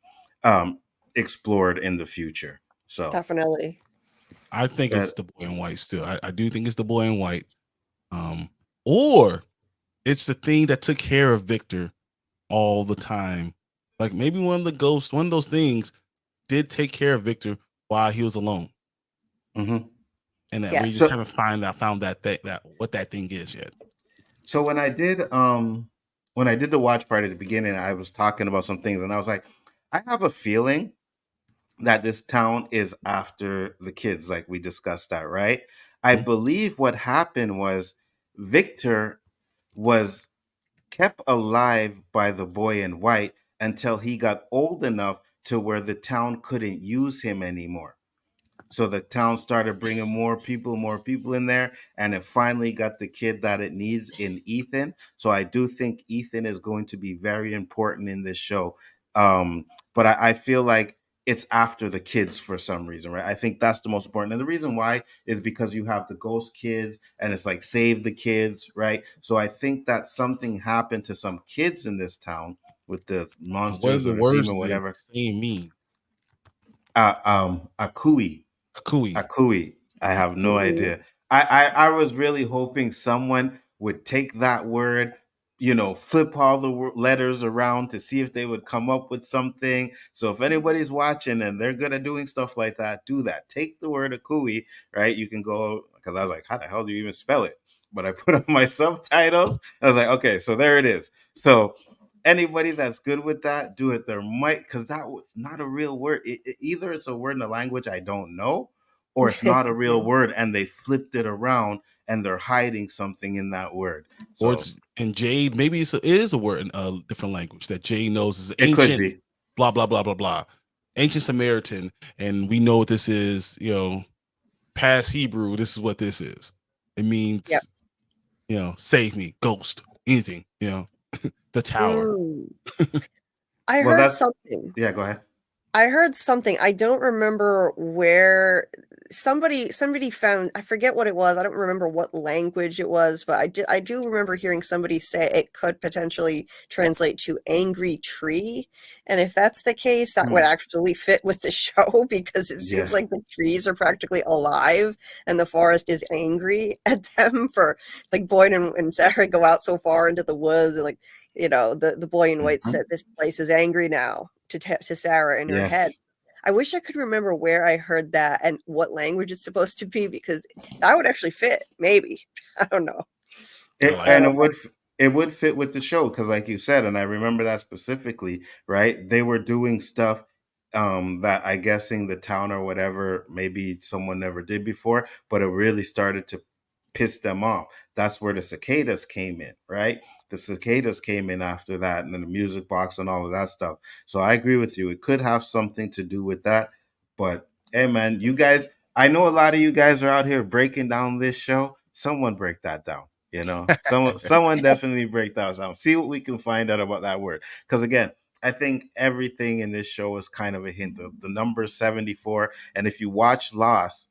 explored in the future. So definitely. I think it's the boy in white still. I do think it's the boy in white. Or it's the thing that took care of Victor all the time. Like maybe one of the ghosts, one of those things did take care of Victor while he was alone. And that we just haven't found that what that thing is yet. So when I did the watch party at the beginning, I was talking about some things and I was like, I have a feeling that this town is after the kids, like we discussed that, right? I believe what happened was Victor was kept alive by the boy in white until he got old enough to where the town couldn't use him anymore. So the town started bringing more people in there, and it finally got the kid that it needs in Ethan. So I do think Ethan is going to be very important in this show. But I feel like it's after the kids for some reason, right? I think that's the most important. And the reason why is because you have the ghost kids and it's like save the kids, right? So I think that something happened to some kids in this town with the monsters or the demon, whatever. Saying mean? Akui. I have no idea. I was really hoping someone would take that word, flip all the letters around to see if they would come up with something. So if anybody's watching and they're good at doing stuff like that, do that. Take the word Akui, right? You can go, because I was like, how the hell do you even spell it? But I put on my subtitles. I was like, okay, so there it is. So anybody that's good with that, do it. There might, because that was not a real word. Either it's a word in a language I don't know, or it's not a real word and they flipped it around and they're hiding something in that word. So, or it's in Jade, maybe it is a word in a different language that Jade knows is ancient. It could be. Blah, blah, blah, blah, blah. Ancient Samaritan. And we know what this is, past Hebrew. This is what this is. It means, save me, ghost, anything, the tower. I heard something. Yeah, go ahead. I heard something. I don't remember where somebody found, I forget what it was. I don't remember what language it was, but I do remember hearing somebody say it could potentially translate to angry tree. And if that's the case, that would actually fit with the show because it seems like the trees are practically alive and the forest is angry at them for like Boyd and Sarah go out so far into the woods. Like, the boy in white said this place is angry now to Sarah in her head. I wish I could remember where I heard that and what language it's supposed to be because that would actually fit. Maybe. I don't know. It would fit with the show because, like you said, and I remember that specifically, right? They were doing stuff that I guessing the town or whatever, maybe someone never did before, but it really started to piss them off. That's where the cicadas came in, right? the cicadas came in after that, and then the music box and all of that stuff. So I agree with you. It could have something to do with that. But hey, man, you guys, I know a lot of you guys are out here breaking down this show. Someone break that down. Someone definitely break that down. See what we can find out about that word. Because again, I think everything in this show is kind of a hint of the number 74. And if you watch Lost,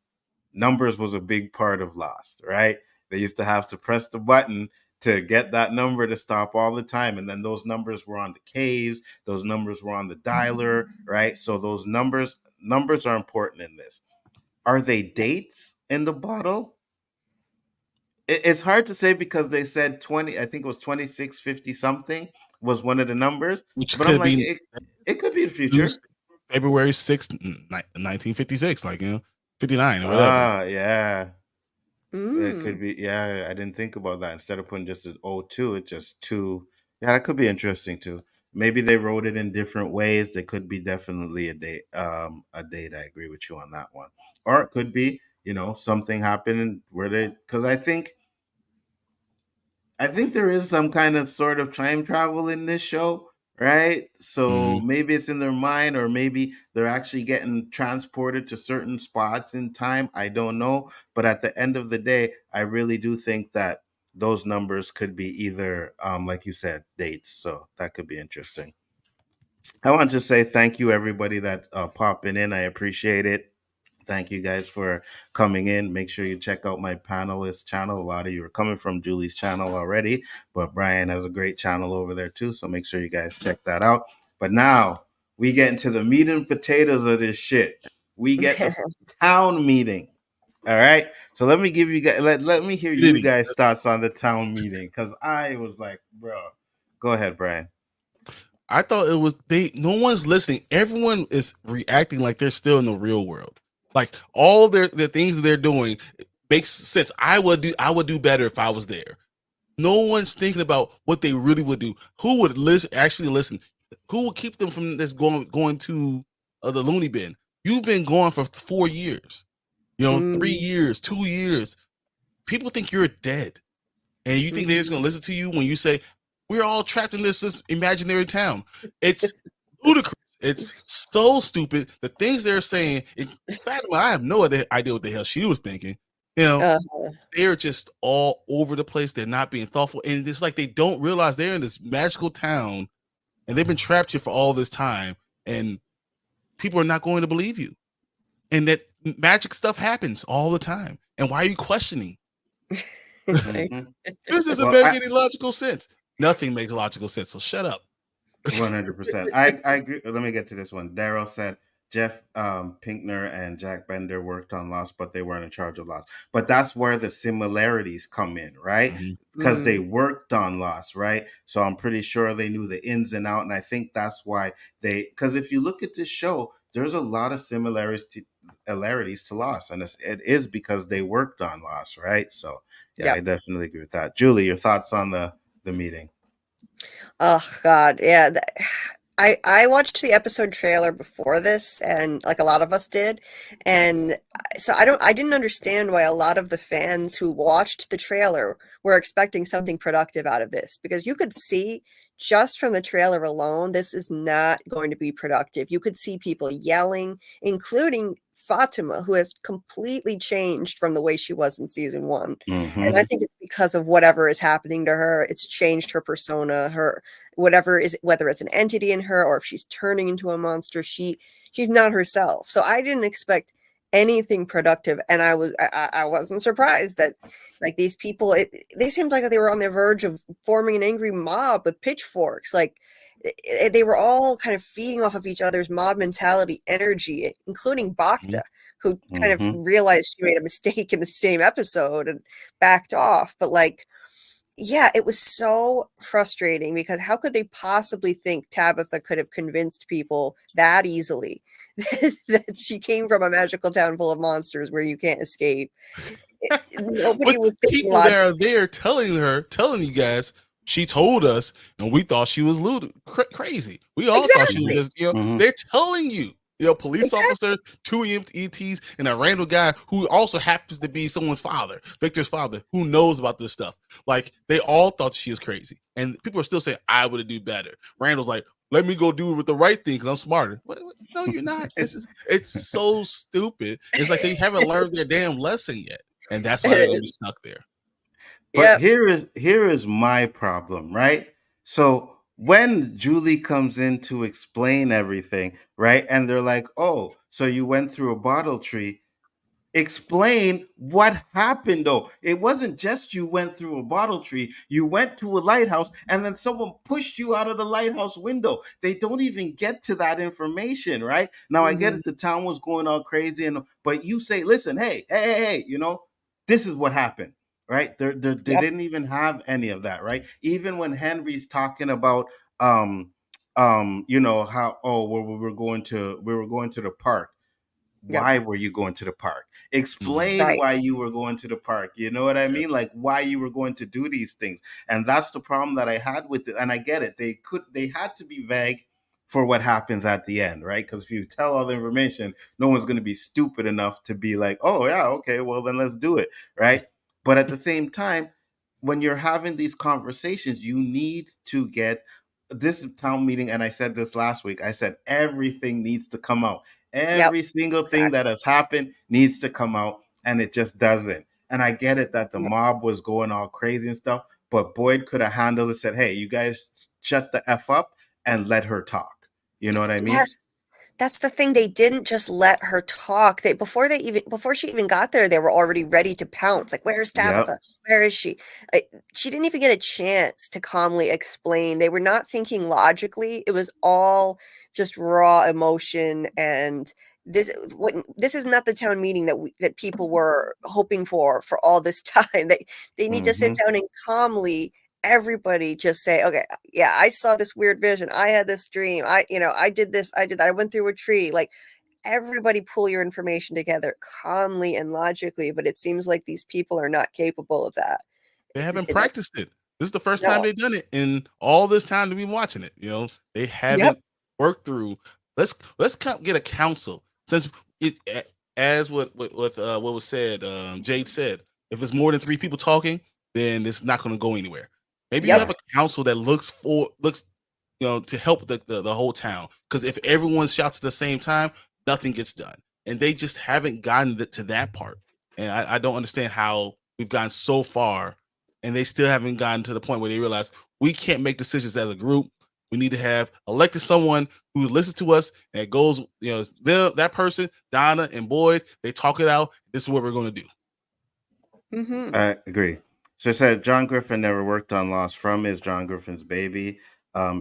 numbers was a big part of Lost, right? They used to have to press the button to get that number to stop all the time. And then those numbers were on the caves. Those numbers were on the dialer, right? So those numbers are important in this. Are they dates in the bottle? It's hard to say because they said 20, I think it was 2650 something was one of the numbers. Which but could I'm like, be it could be the future. February 6th, 1956, 59 or whatever. Yeah. It could be. Yeah, I didn't think about that. Instead of putting just an 02, it's just 2. Yeah, that could be interesting too. Maybe they wrote it in different ways. There could be definitely a date. I agree with you on that one. Or it could be, something happened where because I think there is some kind of sort of time travel in this show, right? So maybe it's in their mind, or maybe they're actually getting transported to certain spots in time. I don't know. But at the end of the day, I really do think that those numbers could be either, like you said, dates. So that could be interesting. I want to say thank you, everybody that popping in. I appreciate it. Thank you guys for coming in. Make sure you check out my panelist channel. A lot of you are coming from Julie's channel already, but Brian has a great channel over there too. So make sure you guys check that out. But now we get into the meat and potatoes of this shit. We get the town meeting. All right. So let me give you guys, let me hear you guys' thoughts on the town meeting. Cause I was like, bro, go ahead, Brian. I thought it was no one's listening. Everyone is reacting like they're still in the real world. Like all the things they're doing makes sense. I would do better if I was there. No one's thinking about what they really would do. Who would actually listen? Who would keep them from this going to the loony bin? You've been gone for 4 years, 3 years, 2 years. People think you're dead, and you think they're just gonna listen to you when you say we're all trapped in this imaginary town. It's ludicrous. It's so stupid. The things they're saying, Fatima, I have no idea what the hell she was thinking. They're just all over the place. They're not being thoughtful. And it's like they don't realize they're in this magical town and they've been trapped here for all this time. And people are not going to believe you. And that magic stuff happens all the time. And why are you questioning? This doesn't make any logical sense. Nothing makes logical sense. So shut up. 100%. I agree. Let me get to this one. Daryl said Jeff Pinkner and Jack Bender worked on Lost, but they weren't in charge of Lost. But that's where the similarities come in, right? Because they worked on Lost, right? So I'm pretty sure they knew the ins and outs, and I think that's why because if you look at this show, there's a lot of similarities to Lost, and it is because they worked on Lost, right? So I definitely agree with that. Julie, your thoughts on the meeting? Oh God, yeah. I watched the episode trailer before this, and like a lot of us did, and so I didn't understand why a lot of the fans who watched the trailer were expecting something productive out of this, because you could see just from the trailer alone, this is not going to be productive. You could see people yelling, including Fatima, who has completely changed from the way she was in season 1. And I think it's because of whatever is happening to her. It's changed her persona, whether it's an entity in her or if she's turning into a monster, she's not herself. So I didn't expect anything productive, and I wasn't surprised that like these people, they seemed like they were on the verge of forming an angry mob with pitchforks. Like they were all kind of feeding off of each other's mob mentality energy, including Bacta, who kind of realized she made a mistake in the same episode and backed off. But like, yeah, it was so frustrating, because how could they possibly think Tabitha could have convinced people that easily that she came from a magical town full of monsters where you can't escape? Nobody was thinking people that are there telling you guys. She told us, and we thought she was crazy. We all thought she was just, they're telling you. Police officer, 2 EMTs, and a random guy who also happens to be someone's father, Victor's father, who knows about this stuff. Like, they all thought she was crazy. And people are still saying, I would have do better. Randall's like, let me go do it with the right thing because I'm smarter. No, you're not. It's so stupid. It's like they haven't learned their damn lesson yet. And that's why they're going to be stuck there. But here is my problem, right? So when Julie comes in to explain everything, right? And they're like, oh, so you went through a bottle tree. Explain what happened though. It wasn't just you went through a bottle tree, you went to a lighthouse and then someone pushed you out of the lighthouse window. They don't even get to that information, right? Now I get it, the town was going all crazy, but you say, listen, hey, this is what happened, right? They didn't even have any of that, right? Even when Henry's talking about how we were going to the park. Why were you going to the park? Explain why you were going to the park. You know what I mean? Like why you were going to do these things. And that's the problem that I had with it. And I get it. They had to be vague for what happens at the end, right? Because if you tell all the information, no one's going to be stupid enough to be like, oh yeah, okay, well then let's do it, right? But at the same time, when you're having these conversations, you need to get this town meeting. And I said this last week, I said everything needs to come out. Every single thing that has happened needs to come out, and it just doesn't. And I get it that the mob was going all crazy and stuff, but Boyd could have handled it, said, hey, you guys shut the F up and let her talk. You know what I mean? Yes. That's the thing. They didn't just let her talk. Before she even got there, they were already ready to pounce. Like, where's Tabitha? Yep. Where is she? She didn't even get a chance to calmly explain. They were not thinking logically. It was all just raw emotion. And this is not the town meeting that people were hoping for all this time. They need to sit down and calmly. Everybody just say, okay, yeah, I saw this weird vision. I had this dream. I did this. I did that. I went through a tree. Like, everybody pull your information together calmly and logically. But it seems like these people are not capable of that. They haven't practiced it. This is the first time they've done it in all this time to be watching it. They haven't worked through. Let's get a council, since it, as what was said. Jade said, if it's more than 3 people talking, then it's not going to go anywhere. Maybe you have a council that looks to help the whole town. Because if everyone shouts at the same time, nothing gets done. And they just haven't gotten to that part. And I don't understand how we've gotten so far, and they still haven't gotten to the point where they realize we can't make decisions as a group. We need to have elected someone who listens to us and it goes, that person, Donna and Boyd, they talk it out. This is what we're going to do. I agree. So it said John Griffin never worked on Lost. From is John Griffin's baby,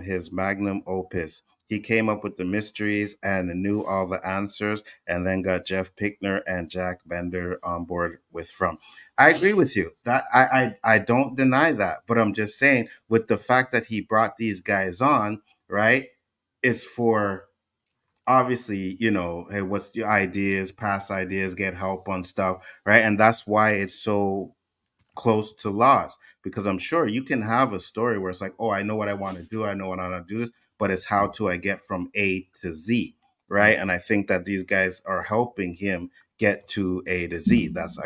his magnum opus. He came up with the mysteries and knew all the answers, and then got Jeff Pickner and Jack Bender on board with From. I agree with you. That I don't deny that, but I'm just saying, with the fact that he brought these guys on, right, it's for obviously, hey, what's the ideas, past ideas, get help on stuff, right? And that's why it's so close to Lost, because I'm sure you can have a story where it's like, oh, I know what I want to do, I know what I want to do this, but it's how do I get from A to Z, right? And I think that these guys are helping him get to A to Z. That's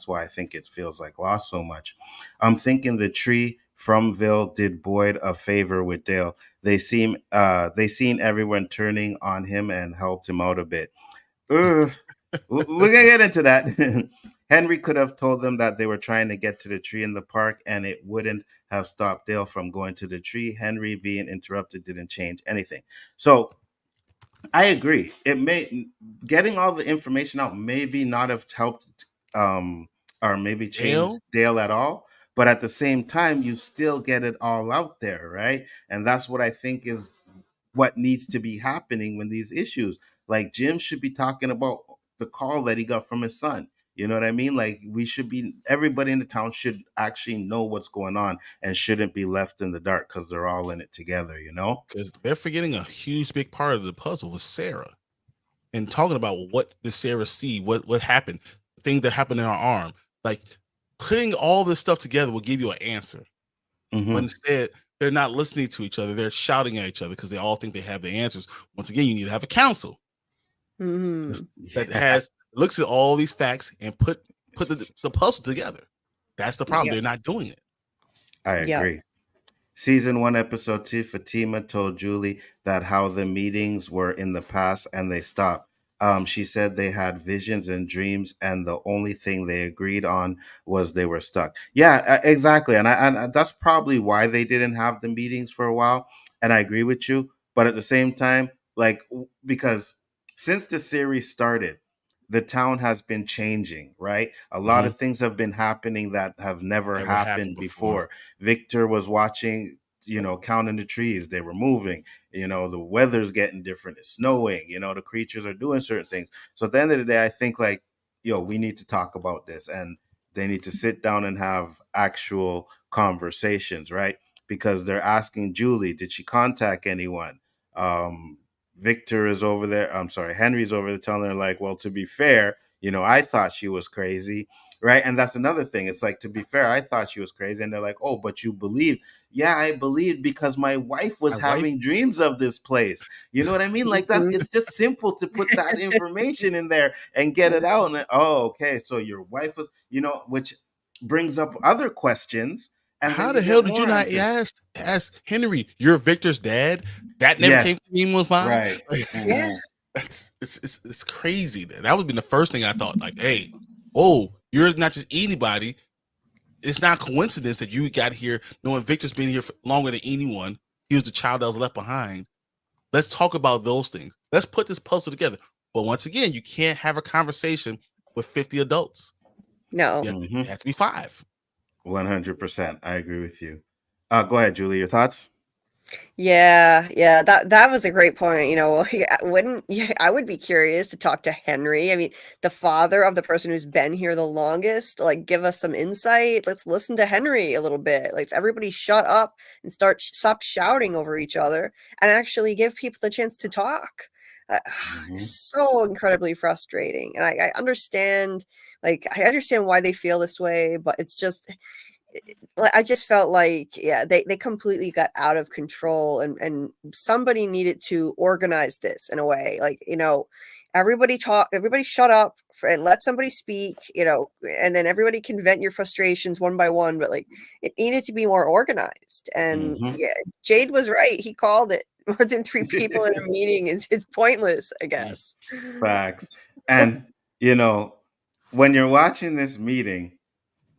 why I think it feels like Lost so much. I'm thinking the tree fromville did Boyd a favor with Dale. They seen everyone turning on him and helped him out a bit. We're gonna get into that. Henry could have told them that they were trying to get to the tree in the park, and it wouldn't have stopped Dale from going to the tree. Henry being interrupted didn't change anything. So I agree. Getting all the information out maybe not have helped or maybe changed Dale at all. But at the same time, you still get it all out there, right? And that's what I think is what needs to be happening when these issues. Like, Jim should be talking about the call that he got from his son. You know what I mean? Like, everybody in the town should actually know what's going on and shouldn't be left in the dark because they're all in it together, Because they're forgetting a huge, big part of the puzzle was Sarah. And talking about what did Sarah see, what happened, things that happened in her arm. Like, putting all this stuff together will give you an answer. But instead, they're not listening to each other. They're shouting at each other because they all think they have the answers. Once again, you need to have a council. that looks at all these facts and put the puzzle together. That's the problem. Yep. They're not doing it. I agree. Season 1, episode 2, Fatima told Julie that how the meetings were in the past and they stopped. She said they had visions and dreams, and the only thing they agreed on was they were stuck. Yeah, exactly. And that's probably why they didn't have the meetings for a while. And I agree with you. But at the same time, because since the series started, the town has been changing, right? A lot of things have been happening that have never happened before. Victor was watching, counting the trees. They were moving. The weather's getting different. It's snowing. The creatures are doing certain things. So at the end of the day, I think we need to talk about this, and they need to sit down and have actual conversations, right? Because they're asking Julie, did she contact anyone? Victor is over there. I'm sorry, Henry's over there telling her well, to be fair, I thought she was crazy, right? And that's another thing. It's to be fair, I thought she was crazy. And they're like, oh, but you believed. Yeah, I believed because my wife was having dreams of this place. You know what I mean? It's just simple to put that information in there and get it out. And okay, so your wife was, which brings up other questions. And how the hell did you not ask Henry, you're Victor's dad? That never came to me, was mine. Right. It's crazy. That would be the first thing I thought. Hey, you're not just anybody. It's not coincidence that you got here knowing Victor's been here for longer than anyone. He was the child that was left behind. Let's talk about those things. Let's put this puzzle together. But once again, you can't have a conversation with 50 adults. No. You have to be 5. 100%. I agree with you. Go ahead, Julie. Your thoughts? Yeah, that was a great point. I would be curious to talk to Henry. I mean, the father of the person who's been here the longest. Give us some insight. Let's listen to Henry a little bit. Everybody shut up and stop shouting over each other and actually give people the chance to talk. So incredibly frustrating, and I understand. I understand why they feel this way, but it's just. I just felt they completely got out of control, and somebody needed to organize this in a way. Everybody shut up and let somebody speak, and then everybody can vent your frustrations one by one. But it needed to be more organized. And Jade was right. He called it. More than 3 people in a meeting it's pointless, I guess. Facts. And when you're watching this meeting,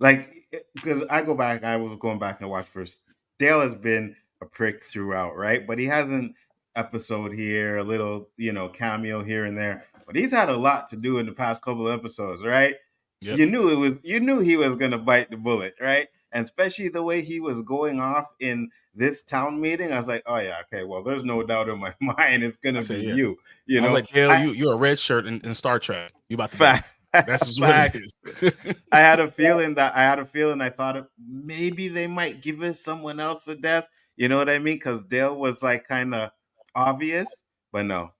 because I was going back and watch first. Dale has been a prick throughout, right? But he has an episode here, a little, cameo here and there. But he's had a lot to do in the past couple of episodes, right? Yep. You knew he was gonna bite the bullet, right? And especially the way he was going off in this town meeting, I was like, oh yeah, okay, well, there's no doubt in my mind it's gonna be you. I was like, Dale, you're a red shirt in Star Trek. You about to fact. That's just what it is. I had a feeling I thought maybe they might give it someone else a death. You know what I mean? Because Dale was kind of obvious, but no.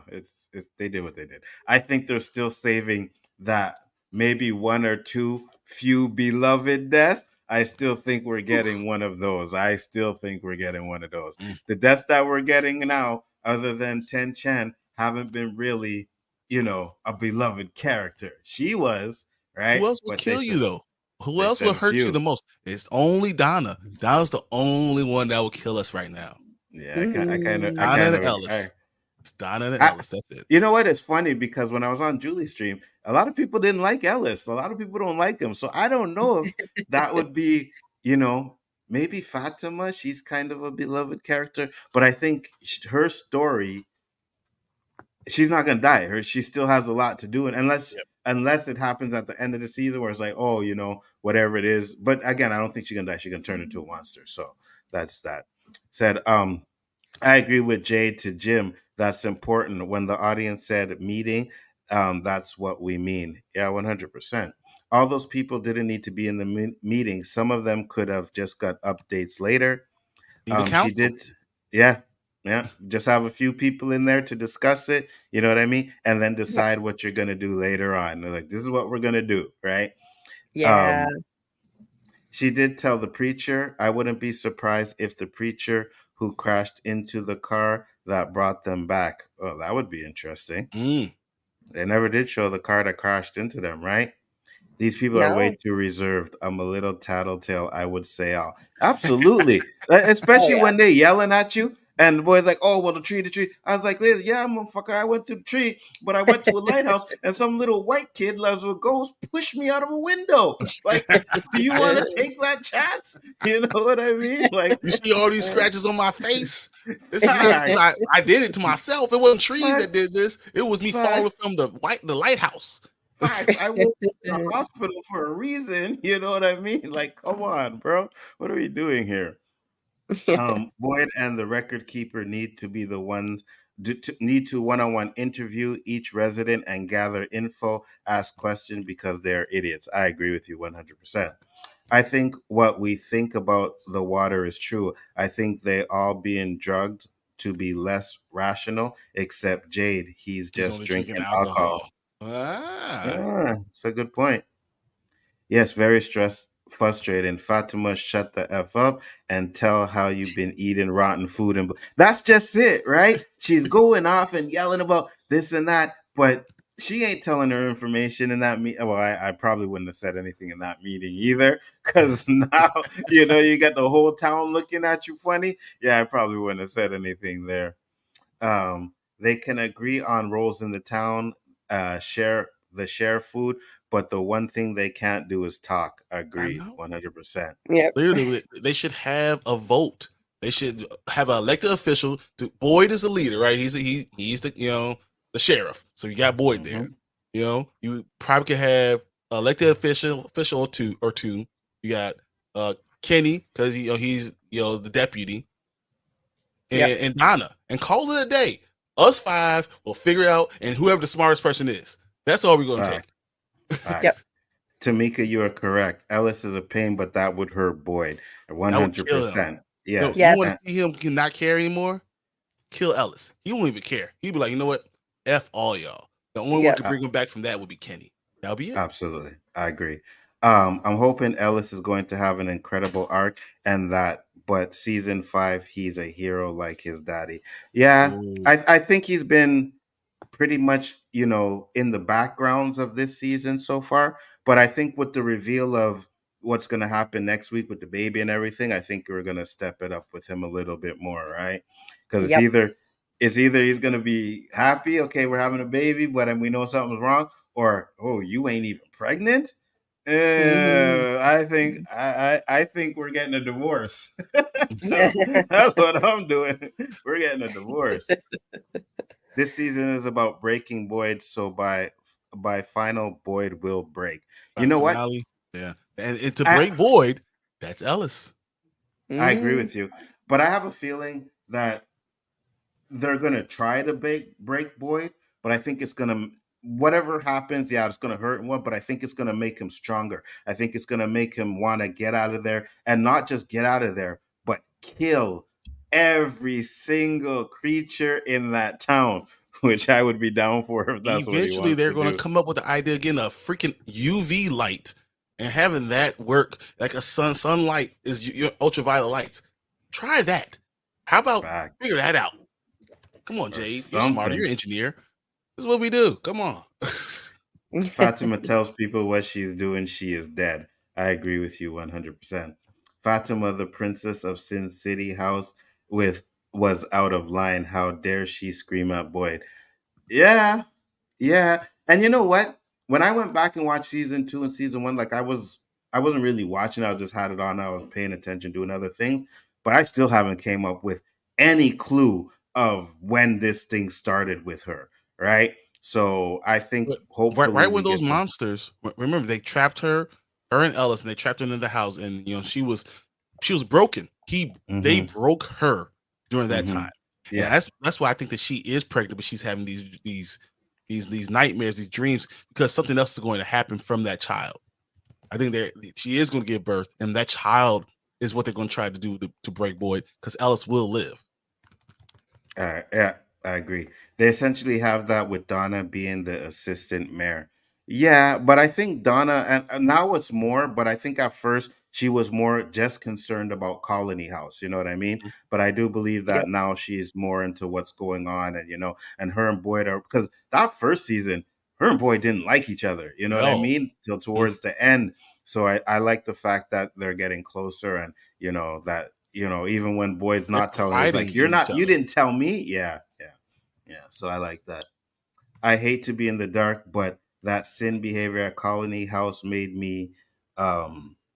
It's they did what they did. I think they're still saving that maybe 1 or 2 few beloved deaths. I still think we're getting one of those. The deaths that we're getting now, other than Ten Chen, haven't been really a beloved character. She was, right? Who else would kill you though? Who else will hurt you the most? It's only Donna. Donna's the only one that will kill us right now. Yeah, I kind of Donna and Ellis. It's Donna and Ellis. That's it. You know what? It's funny because when I was on Julie's stream, a lot of people didn't like Ellis. A lot of people don't like him. So I don't know if that would be, maybe Fatima. She's kind of a beloved character, but I think her story. She's not gonna die. She still has a lot to do, and unless it happens at the end of the season where it's whatever it is. But again, I don't think she's gonna die. She's gonna turn into a monster. So that's that. Said, I agree with Jade to Jim. That's important. When the audience said meeting, that's what we mean. Yeah, 100%. All those people didn't need to be in the meeting. Some of them could have just got updates later. She did. Yeah, just have a few people in there to discuss it, you know what I mean? And then decide what you're going to do later on. They're like, this is what we're going to do, right? Yeah. She did tell the preacher, I wouldn't be surprised if the preacher who crashed into the car that brought them back. Oh, that would be interesting. Mm. They never did show the car that crashed into them, right? These people are way No. too reserved. I'm a little tattletale, I would say. Absolutely. Oh Especially yeah. when they're yelling at you. And the boy's like, oh, well, the tree. I was like, yeah, motherfucker, I went to the tree, but I went to a lighthouse, and some little white kid loves a ghost pushed me out of a window. Like, do you want to take that chance? You know what I mean? Like, You see all these scratches on my face? This is not because I did it to myself. It wasn't trees that did this. It was me falling from the lighthouse. Facts. I went to the hospital for a reason. You know what I mean? Like, come on, bro. What are we doing here? Boyd and the record keeper need to be the ones need to one-on-one interview each resident and gather info, ask questions because they're idiots. I agree with you 100%. I think what we think about the water is true. I think they all being drugged to be less rational, except Jade. He's just only drinking drinking alcohol. Ah. It's a good point. Yes, very frustrating. Fatima, shut the F up and tell how you've been eating rotten food. And that's just it, right? She's going off and yelling about this and that, but she ain't telling her information in that meeting. Well, I probably wouldn't have said anything in that meeting either, because now, you got the whole town looking at you funny. Yeah, I probably wouldn't have said anything there. They can agree on roles in the town, share food, but the one thing they can't do is talk. Agreed, 100%. Yep. Literally, they should have a vote. They should have an elected official. Boyd is the leader, right? He's the the sheriff. So you got Boyd there. You probably could have an elected official or two. You got Kenny, because he's the deputy, and Donna, and call it a day. Us five will figure out, and whoever the smartest person is, that's all we're gonna take. Yep. Tamika, you are correct. Ellis is a pain, but that would hurt Boyd 100%. Yes. You want to see him not care anymore? Kill Ellis. He won't even care. He'd be like, you know what? F all y'all. The only one to bring him back from that would be Kenny. That'll be it. Absolutely. I agree. I'm hoping Ellis is going to have an incredible arc, but season 5, he's a hero like his daddy. Yeah. I think he's been pretty much, in the backgrounds of this season so far. But I think with the reveal of what's going to happen next week with the baby and everything, I think we're going to step it up with him a little bit more, right? Because it's either he's going to be happy, okay, we're having a baby, but then we know something's wrong, or, oh, you ain't even pregnant? I think we're getting a divorce. That's what I'm doing. We're getting a divorce. This season is about breaking Boyd, so by final, Boyd will break. You know what? Yeah, and to break Boyd, that's Ellis. I agree with you, but I have a feeling that they're gonna try to break Boyd, but I think it's gonna, whatever happens, it's gonna hurt him, but I think it's gonna make him stronger. I think it's gonna make him want to get out of there, and not just get out of there, but kill every single creature in that town, which I would be down for if that's what he wants to do. Eventually, they're going to come up with the idea again of freaking UV light and having that work like a sunlight is your ultraviolet lights. Try that. How about figure that out? Come on, Jade. You're smarter. You're an engineer. This is what we do. Come on. Fatima tells people what she's doing. She is dead. I agree with you 100%. Fatima, the princess of Sin City House, was out of line. How dare she scream at Boyd? Yeah. And you know what? When I went back and watched season 2 and season 1, like I wasn't really watching. I just had it on. I was paying attention, doing other things, but I still haven't came up with any clue of when this thing started with her. Right. So I think hopefully right when those monsters, remember they trapped her and Ellis, and they trapped her in the house, and she was broken. They broke her during that time. Yeah, and that's why I think that she is pregnant, but she's having these nightmares, these dreams, because something else is going to happen from that child. I think she is going to give birth, and that child is what they're going to try to do to break Boyd, because Ellis will live. Yeah, I agree. They essentially have that with Donna being the assistant mayor. Yeah, but I think Donna, and now it's more, but I think at first she was more just concerned about Colony House. You know what I mean? But I do believe that now she's more into what's going on, and and her and Boyd are, because that first season, her and Boyd didn't like each other. You know what I mean? Till towards the end. So I like the fact that they're getting closer, and that even when Boyd's not telling her, he's like, you didn't tell me. Yeah. So I like that. I hate to be in the dark, but that sin behavior at Colony House made me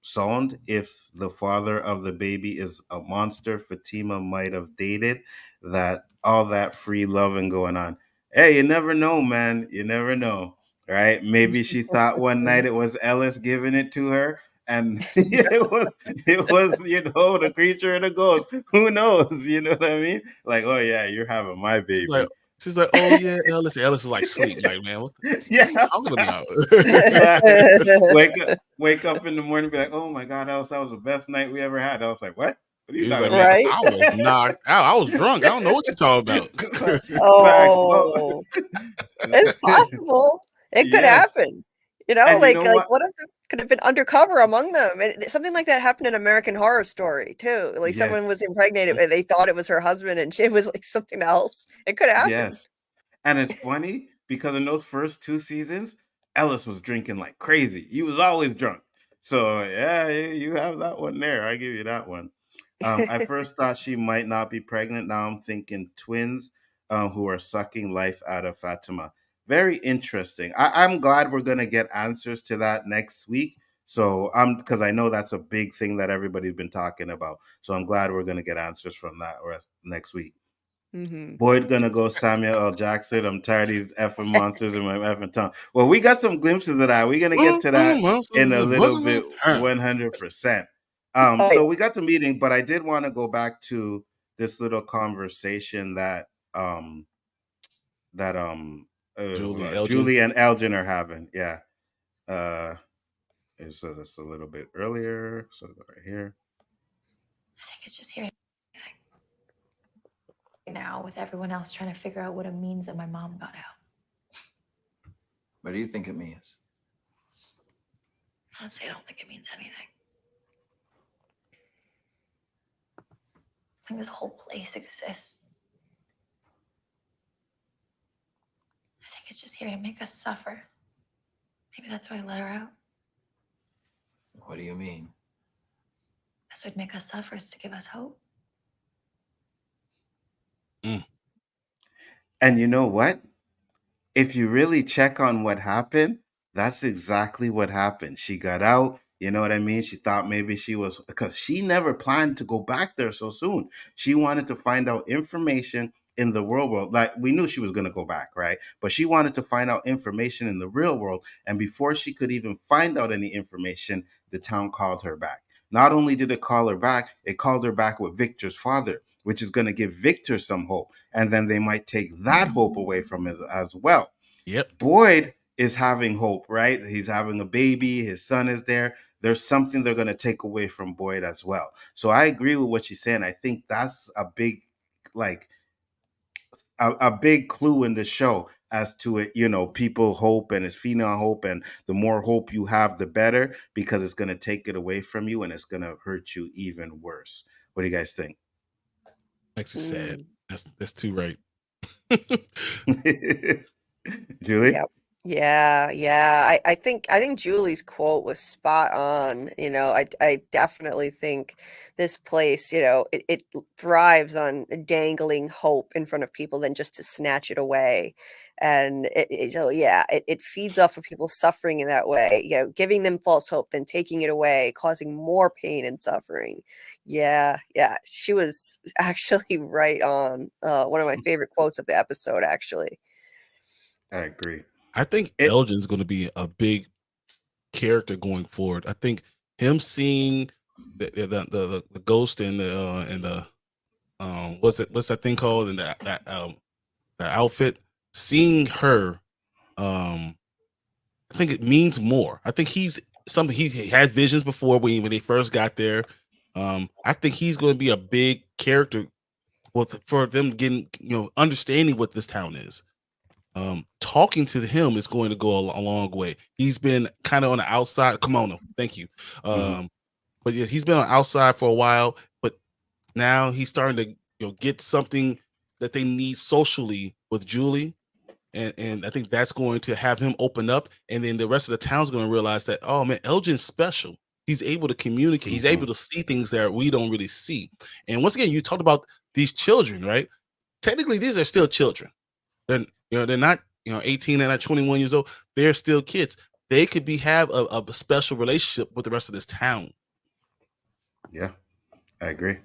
sound. If the father of the baby is a monster Fatima might have dated, that all that free loving going on. Hey, you never know, man. You never know, right? Maybe she thought one night it was Ellis giving it to her, and it was the creature and the ghost. Who knows? You know what I mean? Like, oh yeah, you're having my baby. She's like, oh yeah, Ellis. Ellis is like sleep. Like, man, what are you talking about? wake up in the morning, be like, oh my God, Ellis, that was the best night we ever had. I was like, what? What are you talking about? Right? I was knocked out. I was drunk. I don't know what you're talking about. It's possible. It could happen. What if it could have been undercover among them? And something like that happened in American Horror Story too. Like someone was impregnated and they thought it was her husband, and it was like something else. It could happen. Yes, and it's funny because in those first 2 seasons, Ellis was drinking like crazy. He was always drunk. So yeah, you have that one there. I give you that one. I first thought she might not be pregnant. Now I'm thinking twins who are sucking life out of Fatima. Very interesting. I'm glad we're going to get answers to that next week. So because I know that's a big thing that everybody's been talking about. So I'm glad we're going to get answers from that next week. Boyd gonna go Samuel L. Jackson. I'm tired of these effing monsters in my effing tongue. Well, we got some glimpses of that. We're gonna get to that in a little bit, 100%. So we got the meeting, but I did want to go back to this little conversation that Julie and Elgin are having. Yeah. So that's a little bit earlier. So right here. I think it's just here now with everyone else trying to figure out what it means that my mom got out. What do you think it means? Honestly, I don't think it means anything. I think this whole place exists. I think it's just here to make us suffer. Maybe that's why I let her out. What do you mean? This would make us suffer is to give us hope. And you know what? If you really check on what happened, that's exactly what happened. She got out. You know what I mean? She thought maybe she was, because she never planned to go back there so soon. She wanted to find out information in the real world. Like, we knew she was going to go back, right? But she wanted to find out information in the real world. And before she could even find out any information, the town called her back. Not only did it call her back, it called her back with Victor's father, which is going to give Victor some hope. And then they might take that hope away from him as well. Yep. Boyd is having hope, right? He's having a baby. His son is there. There's something they're going to take away from Boyd as well. So I agree with what she's saying. I think that's a big, a big clue in the show as to it, people hope, and it's feeding on hope, and the more hope you have, the better, because it's going to take it away from you and it's going to hurt you even worse. What do you guys think? Makes me sad. That's too right. Julie? Yep. Yeah. I think Julie's quote was spot on. I definitely think this place, it thrives on dangling hope in front of people than just to snatch it away. And it feeds off of people suffering in that way, giving them false hope, then taking it away, causing more pain and suffering. Yeah. She was actually right on. One of my favorite quotes of the episode, actually. I agree. I think Elgin's going to be a big character going forward. I think him seeing the ghost and the what's that thing called, and that outfit, seeing her, I think it means more. I think he had visions before when they first got there. I think he's going to be a big character for them getting, understanding what this town is. Talking to him is going to go a long way. He's been kind of on the outside. Come on, thank you. but yeah, he's been on outside for a while. But now he's starting to get something that they need socially with Julie. And I think that's going to have him open up, and then the rest of the town's going to realize that, oh man, Elgin's special. He's able to communicate. He's able to see things that we don't really see. And once again, you talked about these children, right? Technically, these are still children. They're not 18 and not 21 years old. They're still kids. They could have a special relationship with the rest of this town. Yeah, I agree.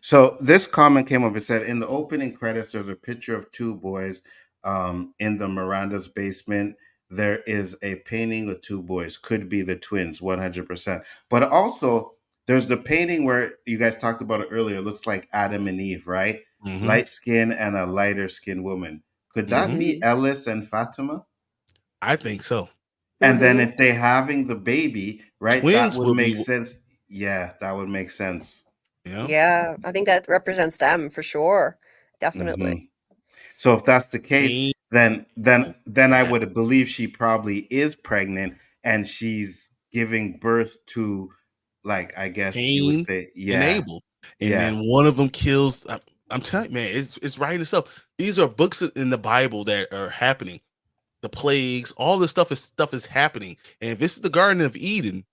So this comment came up. It said, in the opening credits, there's a picture of two boys in the Miranda's basement. There is a painting of two boys. Could be the twins, 100%. But also, there's the painting where you guys talked about it earlier. It looks like Adam and Eve, right? Light skin and a lighter skinned woman. Could that be Ellis and Fatima? I think so. And then if they're having the baby, right, Twins that would make sense. Yeah, that would make sense. Yeah, I think that represents them for sure. Definitely. So if that's the case, then I would believe she probably is pregnant and she's giving birth to, like, I guess you would say, Abel. And then one of them kills. I'm telling you, man, it's writing itself. These are books in the Bible that are happening. The plagues, all this stuff is happening. And if this is the Garden of Eden,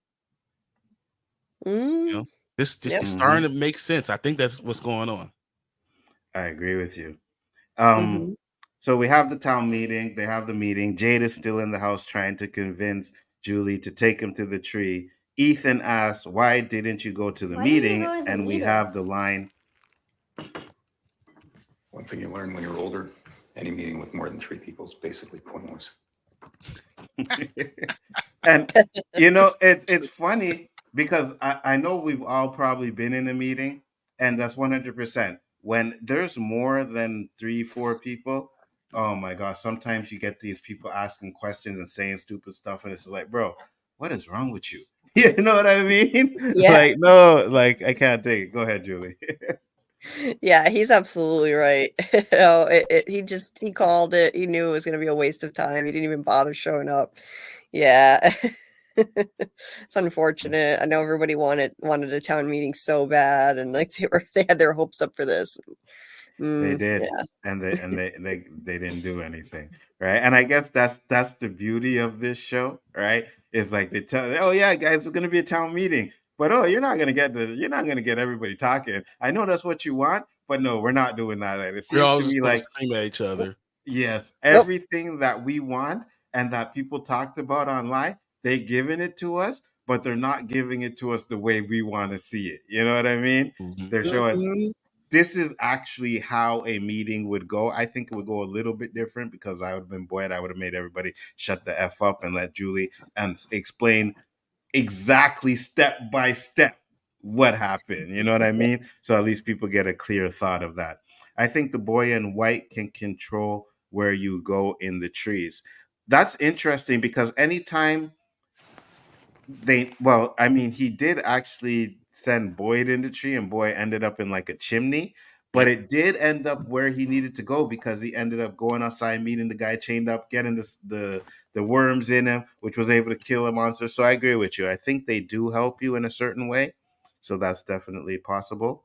this is starting to make sense. I think that's what's going on. I agree with you. So we have the town meeting. They have the meeting. Jade is still in the house trying to convince Julie to take him to the tree. Ethan asks, why didn't you go to the meeting? And we have the line. One thing you learn when you're older, any meeting with more than 3 people is basically pointless. And, it's funny because I know we've all probably been in a meeting, and that's 100%. When there's more than 3-4 people, oh my gosh, sometimes you get these people asking questions and saying stupid stuff, and it's like, bro, what is wrong with you? You know what I mean? Yeah. Like, no, like, I can't take it. Go ahead, Julie. Yeah, he's absolutely right. He called it. He knew it was going to be a waste of time. He didn't even bother showing up. Yeah. It's unfortunate. I know everybody wanted a town meeting so bad, and like they had their hopes up for this. They did, and they didn't do anything, right? And I guess that's the beauty of this show, right? It's like they tell, oh yeah, guys, it's going to be a town meeting, but you're not going to get everybody talking. I know that's what you want, but no, we're not doing that. It seems to me like scream at each other. Yes, everything that we want and that people talked about online, they giving it to us, but they're not giving it to us the way we want to see it. You know what I mean? They're showing this is actually how a meeting would go. I think it would go a little bit different because I would have been Boyd. I would have made everybody shut the F up and let Julie explain exactly step by step what happened. You know what I mean? So at least people get a clear thought of that. I think the boy in white can control where you go in the trees. That's interesting because anytime he did actually send Boyd in the tree, and Boyd ended up in like a chimney, but it did end up where he needed to go because he ended up going outside, meeting the guy chained up, getting the worms in him, which was able to kill a monster. So I agree with you. I think they do help you in a certain way. So that's definitely possible.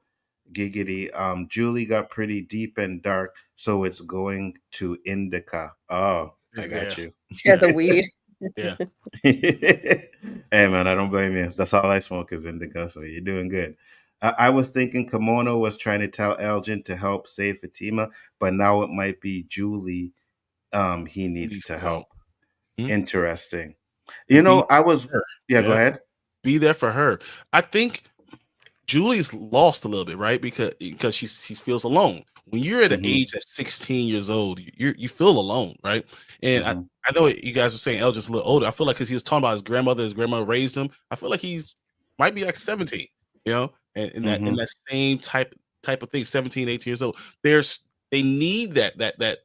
Giggity. Julie got pretty deep and dark, so it's going to indica. Oh, I got you. Yeah, the weed. Yeah. Hey man, I don't blame you. That's all I smoke is indica, so you're doing good. I was thinking Kimono was trying to tell Elgin to help save Fatima, but now it might be Julie he needs to help. Interesting. Go ahead. Be there for her. I think Julie's lost a little bit, right? Because she feels alone. When you're at an age that's 16 years old, you feel alone, right? And I know you guys were saying Elgin's a little older. I feel like because he was talking about his grandmother raised him. I feel like might be like 17, and in that same type of thing, 17, 18 years old. They need that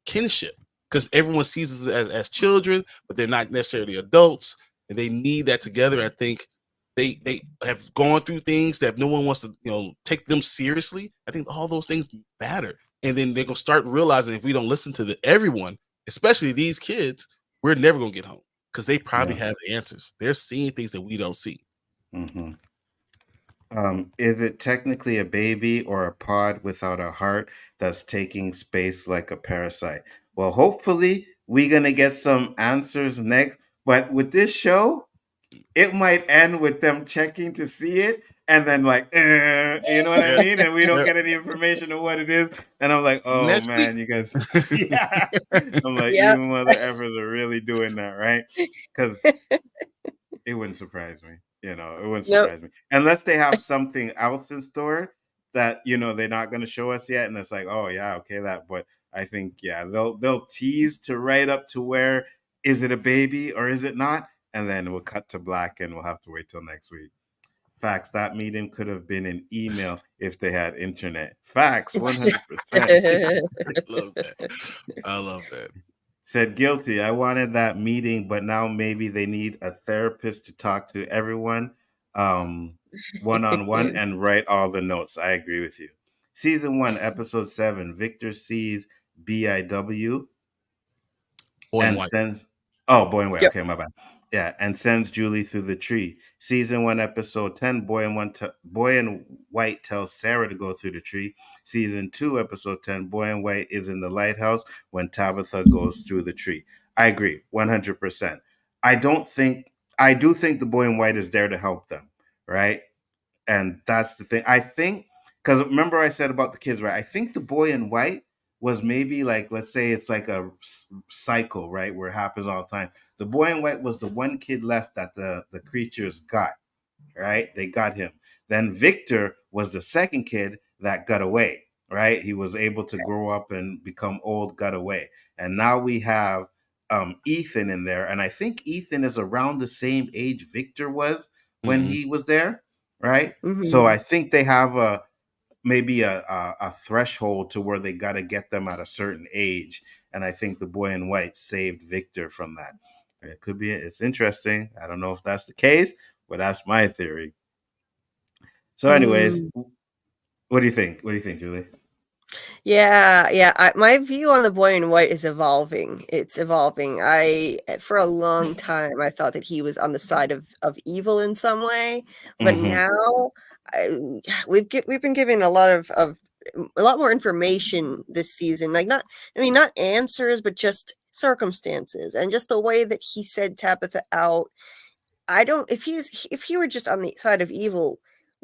kinship because everyone sees us as children, but they're not necessarily adults, and they need that together. I think they have gone through things that no one wants to take them seriously. I think all those things matter, and then they're gonna start realizing if we don't listen to everyone, especially these kids, we're never gonna get home because they probably have the answers. They're seeing things that we don't see. Is it technically a baby or a pod without a heart that's taking space like a parasite? Well, hopefully we're gonna get some answers next. But with this show, it might end with them checking to see it, and then like, you know what I Yeah. mean? And we don't Yeah. get any information of what it is. And I'm like, oh Next week. man, you guys, yeah. I'm like, Yep. you mother effers are really doing that, right? Because it wouldn't surprise me. It wouldn't Nope. surprise me unless they have something else in store that they're not going to show us yet, and it's like, oh yeah, okay, that. But I think they'll tease to right up to where is it a baby or is it not, and then we'll cut to black and we'll have to wait till next week. Facts. That meeting could have been an email if they had internet. Facts. 100%. I love that. I love that. Said guilty. I wanted that meeting, but now maybe they need a therapist to talk to everyone one-on-one and write all the notes. I agree with you. Season 1, episode 7, Victor sees BIW Boy in and White. sends Boy and White. Yep. Okay, my bad. Yeah, and sends Julie through the tree. Season 1, episode 10, Boy and White tells Sarah to go through the tree. Season 2, episode 10, Boy and White is in the lighthouse when Tabitha goes through the tree. I agree, 100%. I do think the Boy in White is there to help them, right? And that's the thing. I think, because remember I said about the kids, right? I think the Boy in White was maybe like, let's say it's like a cycle, right? Where it happens all the time. The Boy in White was the one kid left that the creatures got, right? They got him. Then Victor was the second kid that got away, right? He was able to grow up and become old, got away. And now we have Ethan in there. And I think Ethan is around the same age Victor was when he was there, right? So I think they have maybe a threshold to where they got to get them at a certain age. And I think the Boy in White saved Victor from that. It could be, it's interesting. I don't know if that's the case, but that's my theory. So anyways, what do you think? What do you think, Julie? Yeah. My view on the Boy in White is evolving. It's evolving. For a long time, I thought that he was on the side of evil in some way, but now we've been given a lot more information this season. Like not answers, but just circumstances and just the way that he said Tabitha out. If he were just on the side of evil,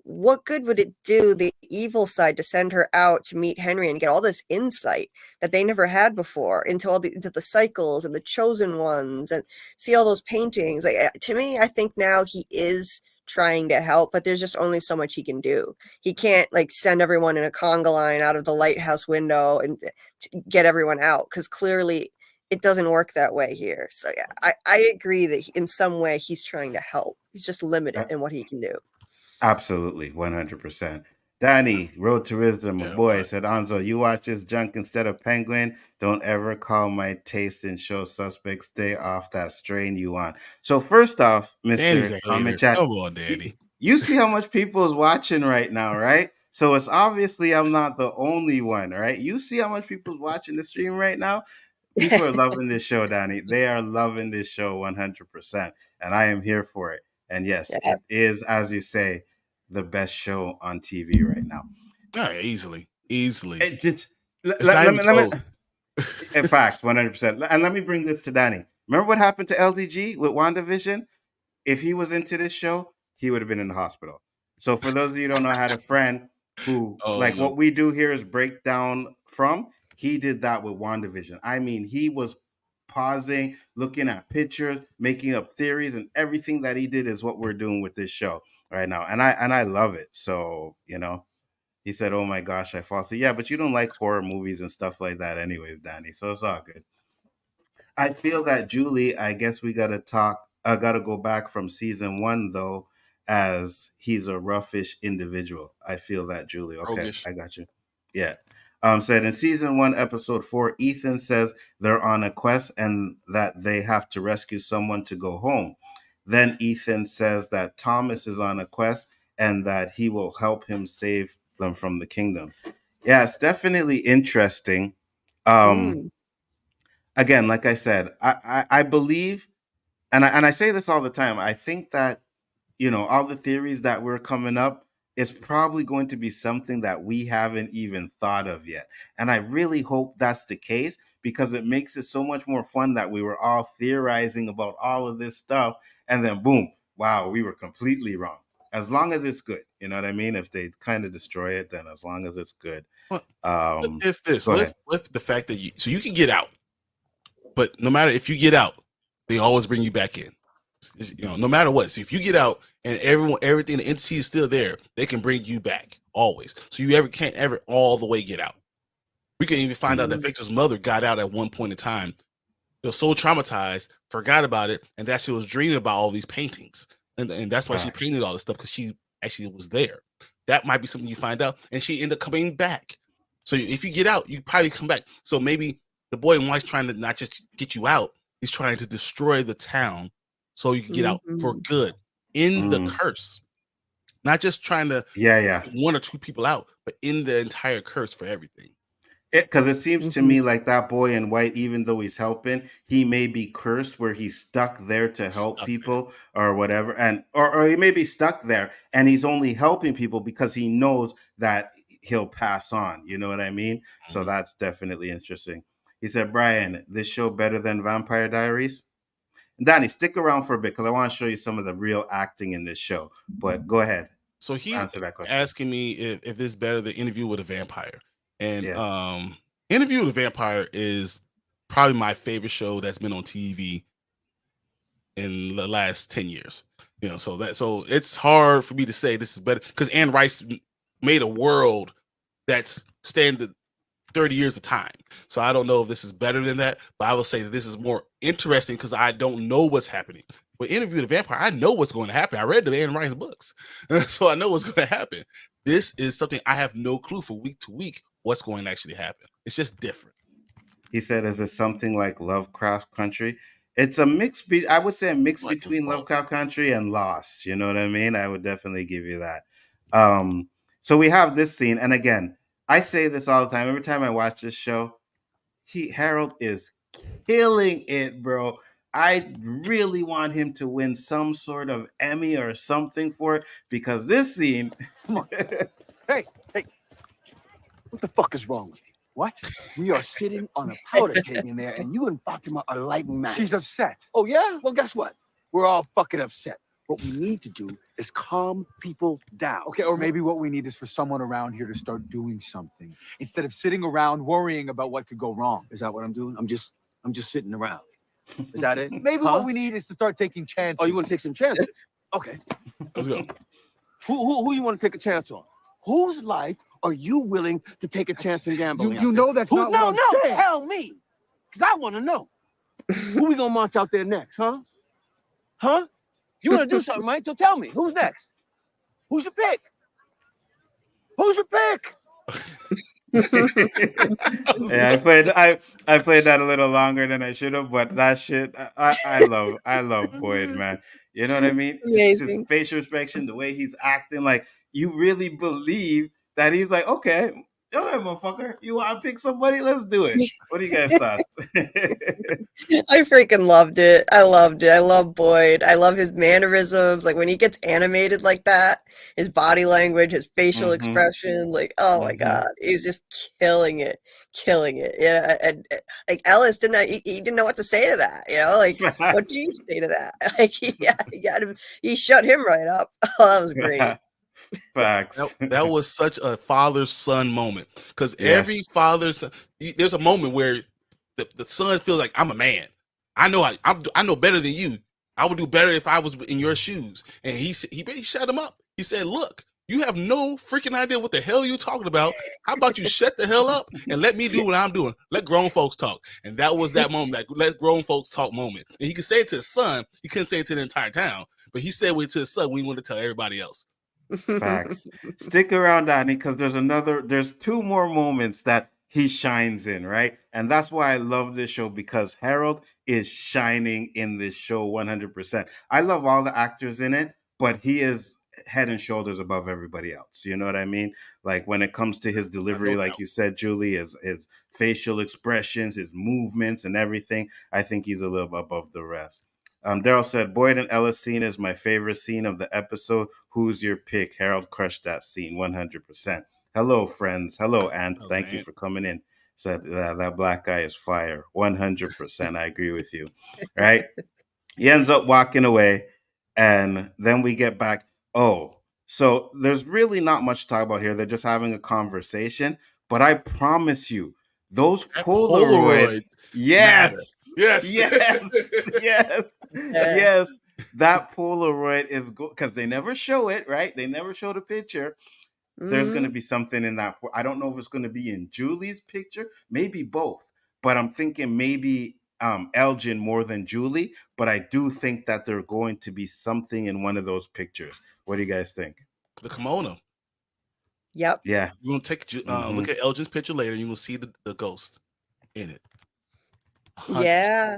what good would it do the evil side to send her out to meet Henry and get all this insight that they never had before into the cycles and the chosen ones and see all those paintings? Like, to me, I think now he is trying to help, but there's just only so much he can do. He can't send everyone in a conga line out of the lighthouse window and get everyone out, because clearly it doesn't work that way here. So yeah, I agree that in some way he's trying to help. He's just limited in what he can do. Absolutely, 100%. Danny, Road to Wisdom, my boy, said, Nzo, you watch this junk instead of Penguin. Don't ever call my taste in show suspect. Stay off that strain you on. So first off, Mr. Comment Chat, come on, Danny. You see how much people is watching right now, right? So it's obviously I'm not the only one, right? You see how much people is watching the stream right now? People are loving this show, Danny. They are loving this show 100%. And I am here for it. And yes, it is, as you say, the best show on TV right now. Yeah, easily. Let me, in fact, 100%. And let me bring this to Danny. Remember what happened to LDG with WandaVision? If he was into this show, he would have been in the hospital. So for those of you who don't know, I had a friend who, what we do here is break down from. He did that with WandaVision. I mean, he was pausing, looking at pictures, making up theories, and everything that he did is what we're doing with this show right now. And I love it. So, he said, oh my gosh, I fall asleep. Yeah, but you don't like horror movies and stuff like that anyways, Danny. So it's all good. I feel that Julie, I guess we gotta go back from season 1 though, as he's a roughish individual. I feel that, Julie. Okay, roguish. I got you. Yeah. Said in season 1, episode 4, Ethan says they're on a quest and that they have to rescue someone to go home. Then Ethan says that Thomas is on a quest and that he will help him save them from the kingdom. Yeah, it's definitely interesting. Again, like I said, I believe, and I say this all the time. I think that all the theories that we're coming up is probably going to be something that we haven't even thought of yet. And I really hope that's the case, because it makes it so much more fun that we were all theorizing about all of this stuff. And then boom, wow, we were completely wrong. As long as it's good, you know what I mean? If they kind of destroy it, then as long as it's good. What if the fact that you can get out, but no matter if you get out, they always bring you back in. You know, no matter what. So if you get out and everything, the entity is still there, they can bring you back always. So you can't ever all the way get out. We can even find out that Victor's mother got out at one point in time. They were so traumatized, forgot about it, and that she was dreaming about all these paintings. And that's why she painted all this stuff, because she actually was there. That might be something you find out. And she ended up coming back. So if you get out, you probably come back. So maybe the boy in white's trying to not just get you out, he's trying to destroy the town so you can get out for good in the curse. Not just trying to get one or two people out, but in the entire curse for everything. Because it seems to me like that boy in white, even though he's helping, he may be cursed where he's stuck there to help people or whatever. And or he may be stuck there and he's only helping people because he knows that he'll pass on. You know what I mean? So that's definitely interesting. He said, Brian, this show better than Vampire Diaries? Danny, stick around for a bit because I want to show you some of the real acting in this show. But go ahead. So he's answer that question. Asking me if it's better than Interview with a Vampire. And Interview with a Vampire is probably my favorite show that's been on TV in the last 10 years. You know, so it's hard for me to say this is better because Anne Rice made a world that's standing 30 years of time. So I don't know if this is better than that, but I will say that this is more interesting because I don't know what's happening. But Interview with a Vampire, I know what's going to happen. I read the Anne Rice books, so I know what's going to happen. This is something I have no clue for week to week what's going to actually happen. It's just different. He said, is it something like Lovecraft Country? It's a mix. I would say a mix between Lovecraft Country and Lost. You know what I mean? I would definitely give you that. So we have this scene. And again, I say this all the time. Every time I watch this show, Harold is killing it, bro. I really want him to win some sort of Emmy or something for it because this scene. Come on. Hey. What the fuck is wrong with you? What? We are sitting on a powder keg in there, and you and Fatima are lighting matches. She's upset. Oh, yeah? Well, guess what? We're all fucking upset. What we need to do is calm people down. Okay, or maybe what we need is for someone around here to start doing something instead of sitting around worrying about what could go wrong. Is that what I'm doing? I'm just sitting around. Is that it? Maybe what we need is to start taking chances. Oh, you want to take some chances? Okay. Let's go. Who you want to take a chance on? Whose life are you willing to take a chance in gambling? You know that's not what I'm saying. Tell me. Because I want to know. Who we going to march out there next, huh? Huh? You want to do something, right? So tell me. Who's next? Who's your pick? Who's your pick? Yeah, I played that a little longer than I should have, but that shit I love Boyd, man. You know what I mean? His facial expression, the way he's acting, like you really believe that he's like, okay, all right, motherfucker, you want to pick somebody? Let's do it. What do you guys thoughts? I freaking loved it. I loved it. I love Boyd. I love his mannerisms. Like when he gets animated like that, his body language, his facial expression, like, oh my God, he was just killing it. Yeah. And like Ellis he didn't know what to say to that. You know, like, what do you say to that? Like, he shut him right up. Oh, that was great. Facts. That was such a father-son moment because every father's there's a moment where the son feels like I'm a man. I know better than you. I would do better if I was in your shoes. And he shut him up. He said, "Look, you have no freaking idea what the hell you talking about. How about you shut the hell up and let me do what I'm doing? Let grown folks talk." And that was that moment, that let grown folks talk moment. And he could say it to his son. He couldn't say it to the entire town, but he said it to his son. We want to tell everybody else. Facts. Stick around, Danny, because there's two more moments that he shines in, right? And that's why I love this show, because Harold is shining in this show 100%. I love all the actors in it, but he is head and shoulders above everybody else. You know what I mean? Like when it comes to his delivery, like you said, Julie, his facial expressions, his movements and everything, I think he's a little above the rest. Daryl said, Boyd and Ellis scene is my favorite scene of the episode. Who's your pick? Harold crushed that scene 100%. Hello, friends. Hello, Ant. Oh, Thank you for coming in. Said that black guy is fire. 100%. I agree with you. Right? He ends up walking away, and then we get back. Oh, so there's really not much to talk about here. They're just having a conversation. But I promise you, those That Polaroids, yes, matter. Yes. yes, yes, yes. That Polaroid is good because they never show it, right? They never show the picture. There's going to be something in that. I don't know if it's going to be in Julie's picture, maybe both. But I'm thinking maybe Elgin more than Julie. But I do think that there's going to be something in one of those pictures. What do you guys think? The kimono. Yep. Yeah. You're gonna take look at Elgin's picture later. You're gonna see the ghost in it. 100%. Yeah.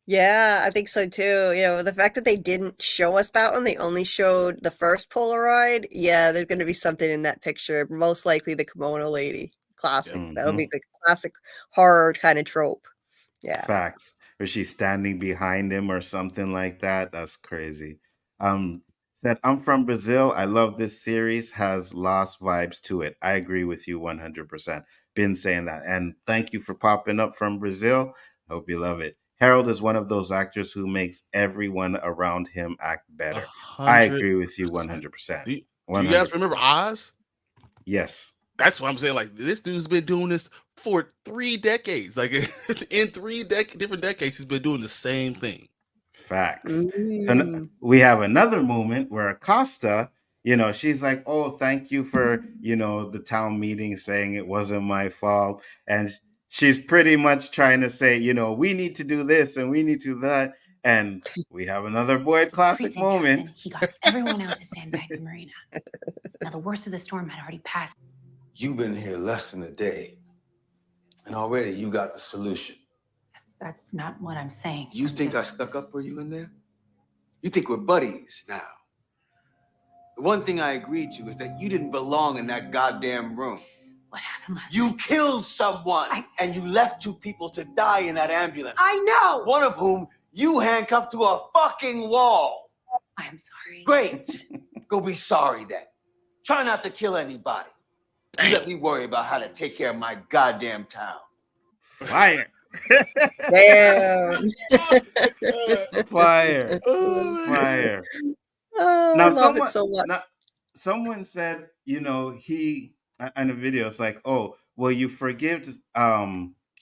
Yeah, I think so too. You know, the fact that they didn't show us that one, they only showed the first Polaroid. Yeah, there's going to be something in that picture. Most likely the kimono lady. Classic. That would be the classic horror kind of trope. Yeah. Facts. Or she's standing behind him or something like that. That's crazy. Said, I'm from Brazil. I love this series. Has Lost vibes to it. I agree with you 100%. Been saying that. And thank you for popping up from Brazil. Hope you love it. Harold is one of those actors who makes everyone around him act better. I agree with you 100%. Do you guys remember Oz? Yes. That's what I'm saying. Like, this dude's been doing this for 3 decades. Like, in 3 different decades, he's been doing the same thing. Facts. And we have another moment where Acosta, she's like, oh, thank you for, the town meeting saying it wasn't my fault. And she's pretty much trying to say, we need to do this and we need to do that. And we have another Boyd classic moment. He got everyone out to sandbag the marina. Now, the worst of the storm had already passed. You've been here less than a day, and already you got the solution. That's not what I'm saying. You think I stuck up for you in there? You think we're buddies now? The one thing I agreed to is that you didn't belong in that goddamn room. What happened last You killed someone, and you left 2 people to die in that ambulance. I know! One of whom you handcuffed to a fucking wall. I am sorry. Great. Go be sorry then. Try not to kill anybody. You let me worry about how to take care of my goddamn town. Fire. Damn. Fire. Fire. Oh, Now, I love it so much. Someone said, he in a video, it's like, oh, well, you forgive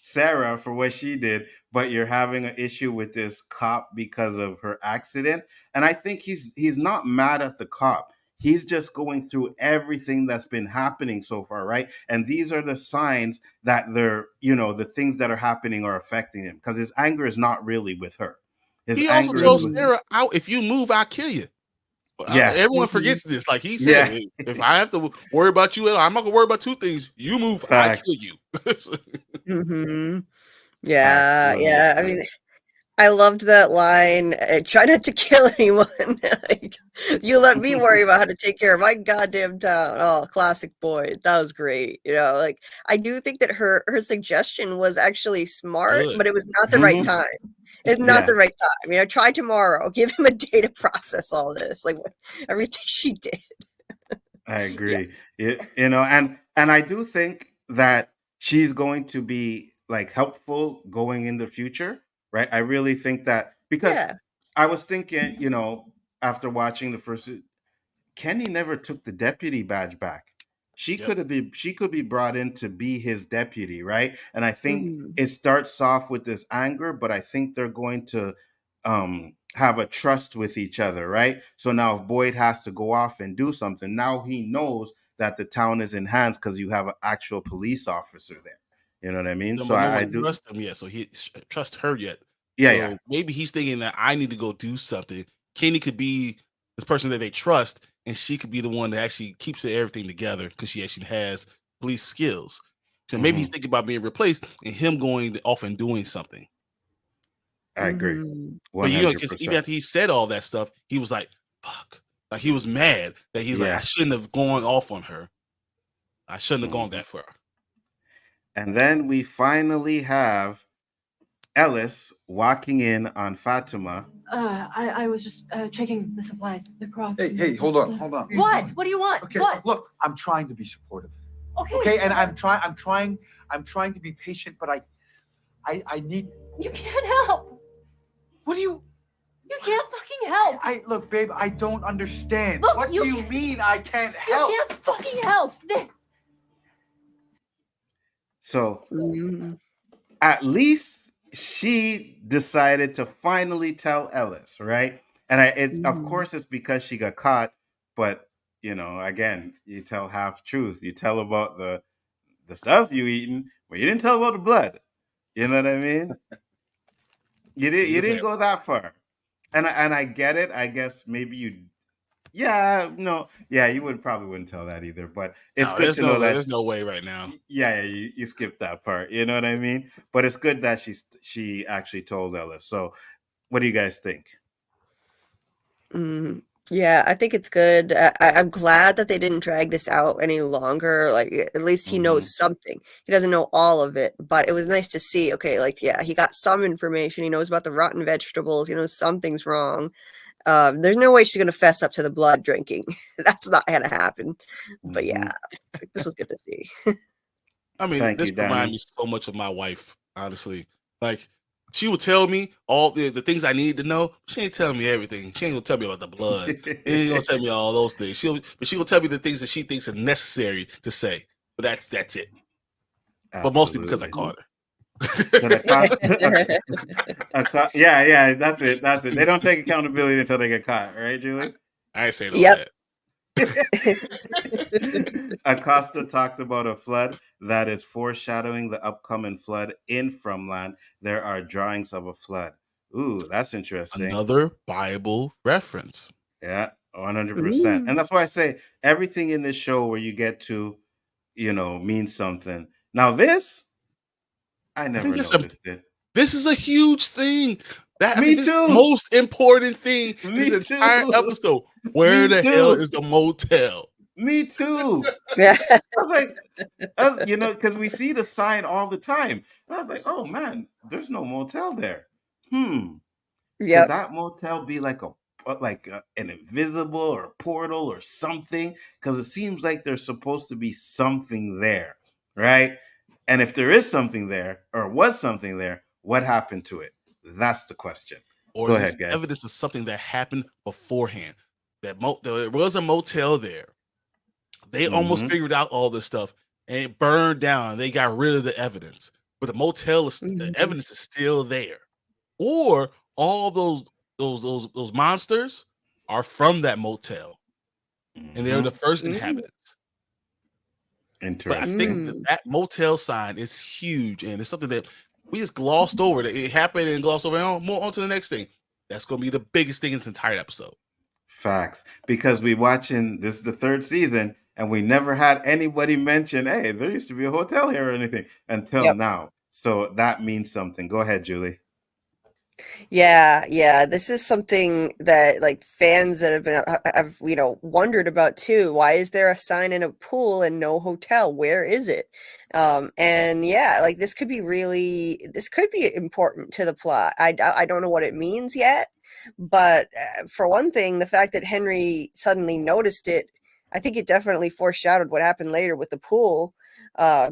Sarah for what she did, but you're having an issue with this cop because of her accident. And I think he's not mad at the cop. He's just going through everything that's been happening so far, right? And these are the signs that they're, the things that are happening are affecting him, because his anger is not really with her. He also told Sarah, if you move, I'll kill you. Yeah. Everyone forgets this. Like he said, if I have to worry about you, I'm not gonna worry about 2 things. You move, I kill you. Yeah, yeah. I mean, I loved that line. Try not to kill anyone. Like, you let me worry about how to take care of my goddamn town. Oh, classic Boyd. That was great. Like I do think that her suggestion was actually smart, but it was not the right time. It's not the right time. Try tomorrow. Give him a day to process all this. Like everything she did. I agree. And I do think that she's going to be like helpful going in the future, right? I really think that, because I was thinking, after watching the first, Kenny never took the deputy badge back. She could be brought in to be his deputy, right? And I think it starts off with this anger, but I think they're going to have a trust with each other, right? So now if Boyd has to go off and do something, now he knows that the town is in hands because you have an actual police officer there. You know what I mean? So I do trust him yet. So he trust her yet. Yeah. Maybe he's thinking that I need to go do something. Kenny could be this person that they trust, and she could be the one that actually keeps everything together because she actually has police skills. So maybe he's thinking about being replaced and him going off and doing something. I agree. 100%. But even after he said all that stuff, he was like, fuck. Like he was mad that he was like, I shouldn't have gone off on her. I shouldn't have gone that far. And then we finally have Ellis walking in on Fatima I was just checking the supplies, the crops. Hey, hold on. What? What do you want? Okay, What? look, I'm trying to be supportive. Okay. Okay, and I'm trying to be patient, but I need. You can't help. What do you? You can't fucking help. I look, babe. I don't understand. Look, what do you mean I can't help? You can't fucking help. This. So at least she decided to finally tell Ellis, right? And it's of course it's because she got caught, but you know, again, you tell half truth. You tell about the stuff you eaten, but you didn't tell about the blood. You know what I mean? You didn't go that far. And I get it. I guess maybe you you probably wouldn't tell that either. But it's good to know that there's no way right now. Yeah, you skipped that part. You know what I mean? But it's good that she actually told Ellis. So, what do you guys think? Yeah, I think it's good. I'm glad that they didn't drag this out any longer. Like, at least he knows something. He doesn't know all of it, but it was nice to see. Okay, like, yeah, he got some information. He knows about the rotten vegetables. He knows something's wrong. There's no way she's gonna fess up to the blood drinking. That's not gonna happen. But yeah, this was good to see. I mean, this reminded me so much of my wife, honestly. Like, she would tell me all the things I need to know. She ain't telling me everything. She ain't gonna tell me about the blood. She ain't gonna tell me all those things. But she gonna tell me the things that she thinks are necessary to say. But that's it. Absolutely. But mostly because I caught her. Yeah, that's it. They don't take accountability until they get caught, right, Julie? I ain't saying all that. Acosta talked about a flood that is foreshadowing the upcoming flood in Fromland. There are drawings of a flood. Ooh, that's interesting. Another Bible reference. Yeah, 100%. And that's why I say everything in this show where you get to, means something. Now this, I never noticed it. This is a huge thing. Me too. The most important thing in this entire episode. Where the hell is the motel? Me too. I was like, because we see the sign all the time. And I was like, oh man, there's no motel there. Could that motel be like an invisible or a portal or something? Because it seems like there's supposed to be something there, right? And if there is something there or was something there, what happened to it? That's the question. Or Go is ahead, guys. Evidence of something that happened beforehand. There was a motel there. They almost figured out all this stuff and it burned down. They got rid of the evidence, but the motel the evidence is still there. Or all those monsters are from that motel, and they're the first inhabitants. Interesting. But I think that motel sign is huge, and it's something that we just glossed over. That it happened and glossed over. On to the next thing. That's going to be the biggest thing in this entire episode. Facts. Because we watching this is the third season, and we never had anybody mention, hey, there used to be a hotel here or anything until now. So that means something. Go ahead, Julie. Yeah. This is something that like fans that have wondered about too. Why is there a sign in a pool and no hotel? Where is it? And yeah, like this could be important to the plot. I don't know what it means yet, but for one thing, the fact that Henry suddenly noticed it, I think it definitely foreshadowed what happened later with the pool.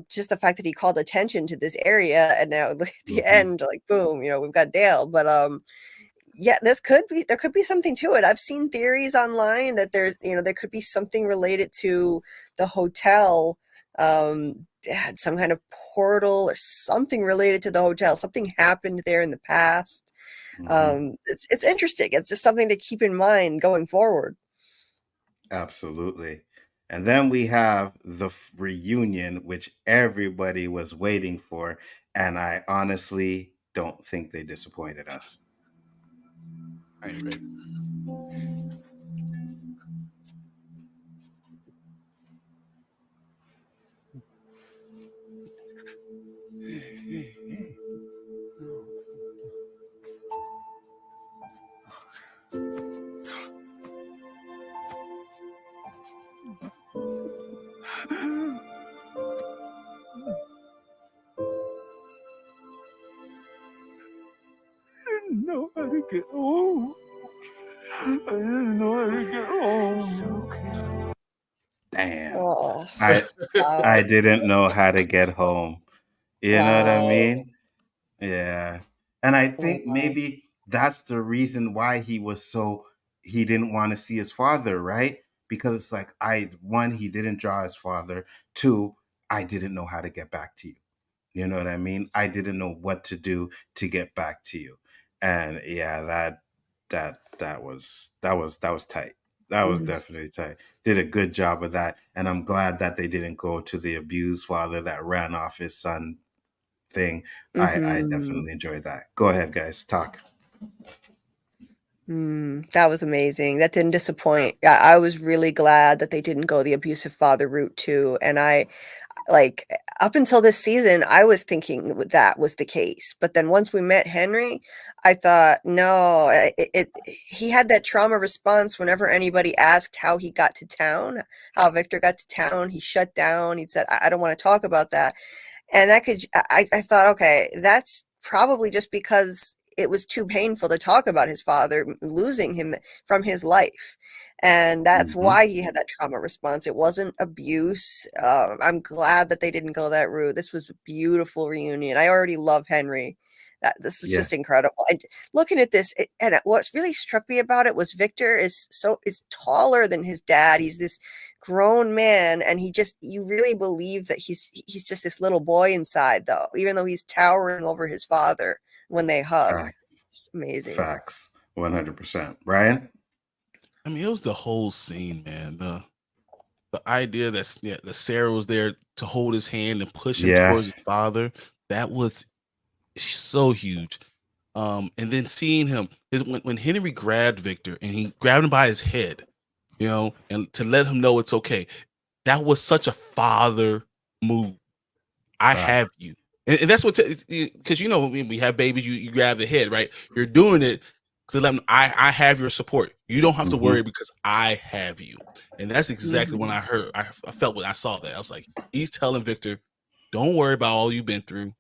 Just the fact that he called attention to this area, and now at the end, like boom, we've got Dale. But yeah, there could be something to it. I've seen theories online that there could be something related to the hotel, had some kind of portal or something related to the hotel. Something happened there in the past. It's interesting. It's just something to keep in mind going forward. Absolutely. And then we have the reunion, which everybody was waiting for. And I honestly don't think they disappointed us. I ain't ready. Didn't know how to get home. I didn't know how to get home. Damn. Oh, I wow. didn't know how to get home. You know what I Wow. mean? Yeah. And I think Wow. maybe that's the reason why he didn't want to see his father, right? Because it's like one, he didn't draw his father. Two, I didn't know how to get back to you. You know what I mean? I didn't know what to do to get back to you. And yeah, that was tight. That was Mhm. definitely tight. Did a good job of that. And I'm glad that they didn't go to the abused father that ran off his son thing. I Mhm. definitely enjoyed that. Go ahead, guys. Talk. That was amazing. That didn't disappoint. I was really glad that they didn't go the abusive father route too. And like up until this season, I was thinking that was the case. But then once we met Henry, I thought, no, he had that trauma response whenever anybody asked how he got to town, how Victor got to town. He shut down. He said, I don't want to talk about that. And I thought, okay, that's probably just because it was too painful to talk about his father losing him from his life. And that's Mm-hmm. why he had that trauma response. It wasn't abuse. I'm glad that they didn't go that route. This was a beautiful reunion. I already love Henry. This is Yeah. just incredible. And looking at this, what really struck me about it was Victor is taller than his dad. He's this grown man, and you really believe that he's just this little boy inside, though, even though he's towering over his father when they hug. Facts. It's amazing. Facts. 100%. Brian? I mean, it was the whole scene, man. The idea that Sarah was there to hold his hand and push him towards his Yes. father, that was so huge. And then seeing him when Henry grabbed Victor and he grabbed him by his head, and to let him know it's okay. That was such a father move. I have you. And that's what, because when we have babies, you grab the head, right? You're doing it to let them, I have your support. You don't have to worry because I have you. And that's exactly when I felt when I saw that. I was like, he's telling Victor, don't worry about all you've been through.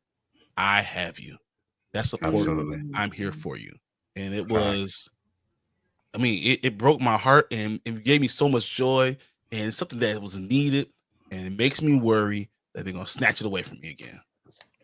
I have you. That support, Absolutely. I'm here for you. And it was, I mean, it broke my heart and it gave me so much joy and something that was needed. And it makes me worry that they're going to snatch it away from me again.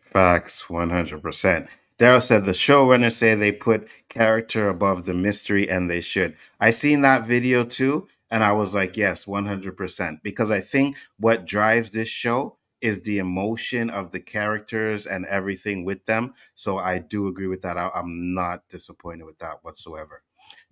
Facts. 100%. Daryl said the showrunners say they put character above the mystery, and they should. I seen that video too, and I was like, yes, 100%. Because I think what drives this show is the emotion of the characters and everything with them. So I do agree with that. I'm not disappointed with that whatsoever.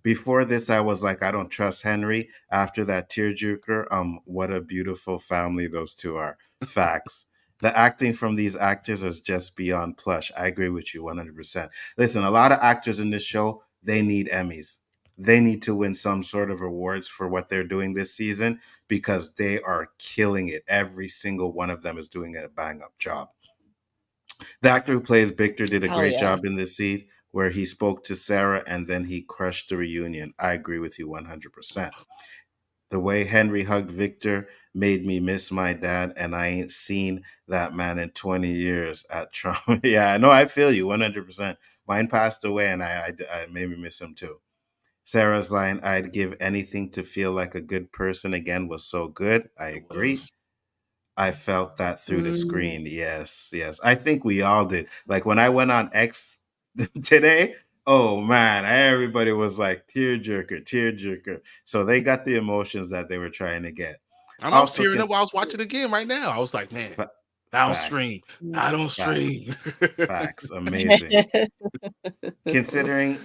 Before this, I was like, I don't trust Henry. After that tearjerker, what a beautiful family those two are. Facts. The acting from these actors is just beyond plush. I agree with you 100%. Listen, a lot of actors in this show, they need Emmys. They need to win some sort of awards for what they're doing this season because they are killing it. Every single one of them is doing a bang up job. The actor who plays Victor did a Hell great yeah. job in this scene where he spoke to Sarah and then he crushed the reunion. I agree with you 100%. The way Henry hugged Victor made me miss my dad, and I ain't seen that man in 20 years at trauma. Yeah, I know. I feel you 100%. Mine passed away, and I made me miss him too. Sarah's line, I'd give anything to feel like a good person again, was so good. I agree. I felt that through the screen. Yes, yes. I think we all did. Like when I went on X today, oh man, everybody was like tearjerker, tearjerker. So they got the emotions that they were trying to get. I was tearing up while I was watching the game right now. I was like, man, I don't stream. I don't stream. Facts. Amazing. Consider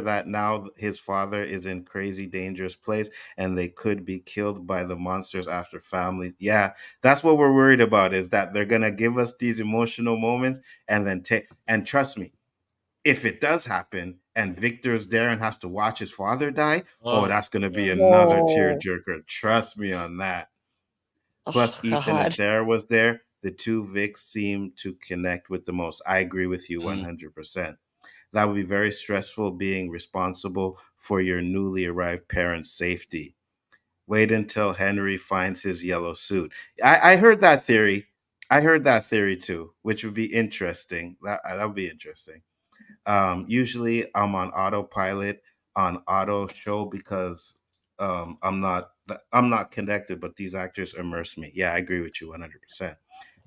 that now his father is in crazy dangerous place and they could be killed by the monsters after family. Yeah, that's what we're worried about, is that they're gonna give us these emotional moments and then and trust me, if it does happen and Victor's there and has to watch his father die, that's gonna be another tearjerker. Trust me on that. Plus, Oh, Ethan and God. Sarah was there. The two Vics seem to connect with the most. I agree with you 100%. That would be very stressful being responsible for your newly arrived parents' safety. Wait until Henry finds his yellow suit. I heard that theory. I heard that theory too, which would be interesting. That would be interesting. Usually I'm on autopilot on auto show because I'm not connected, but these actors immerse me. Yeah, I agree with you 100%.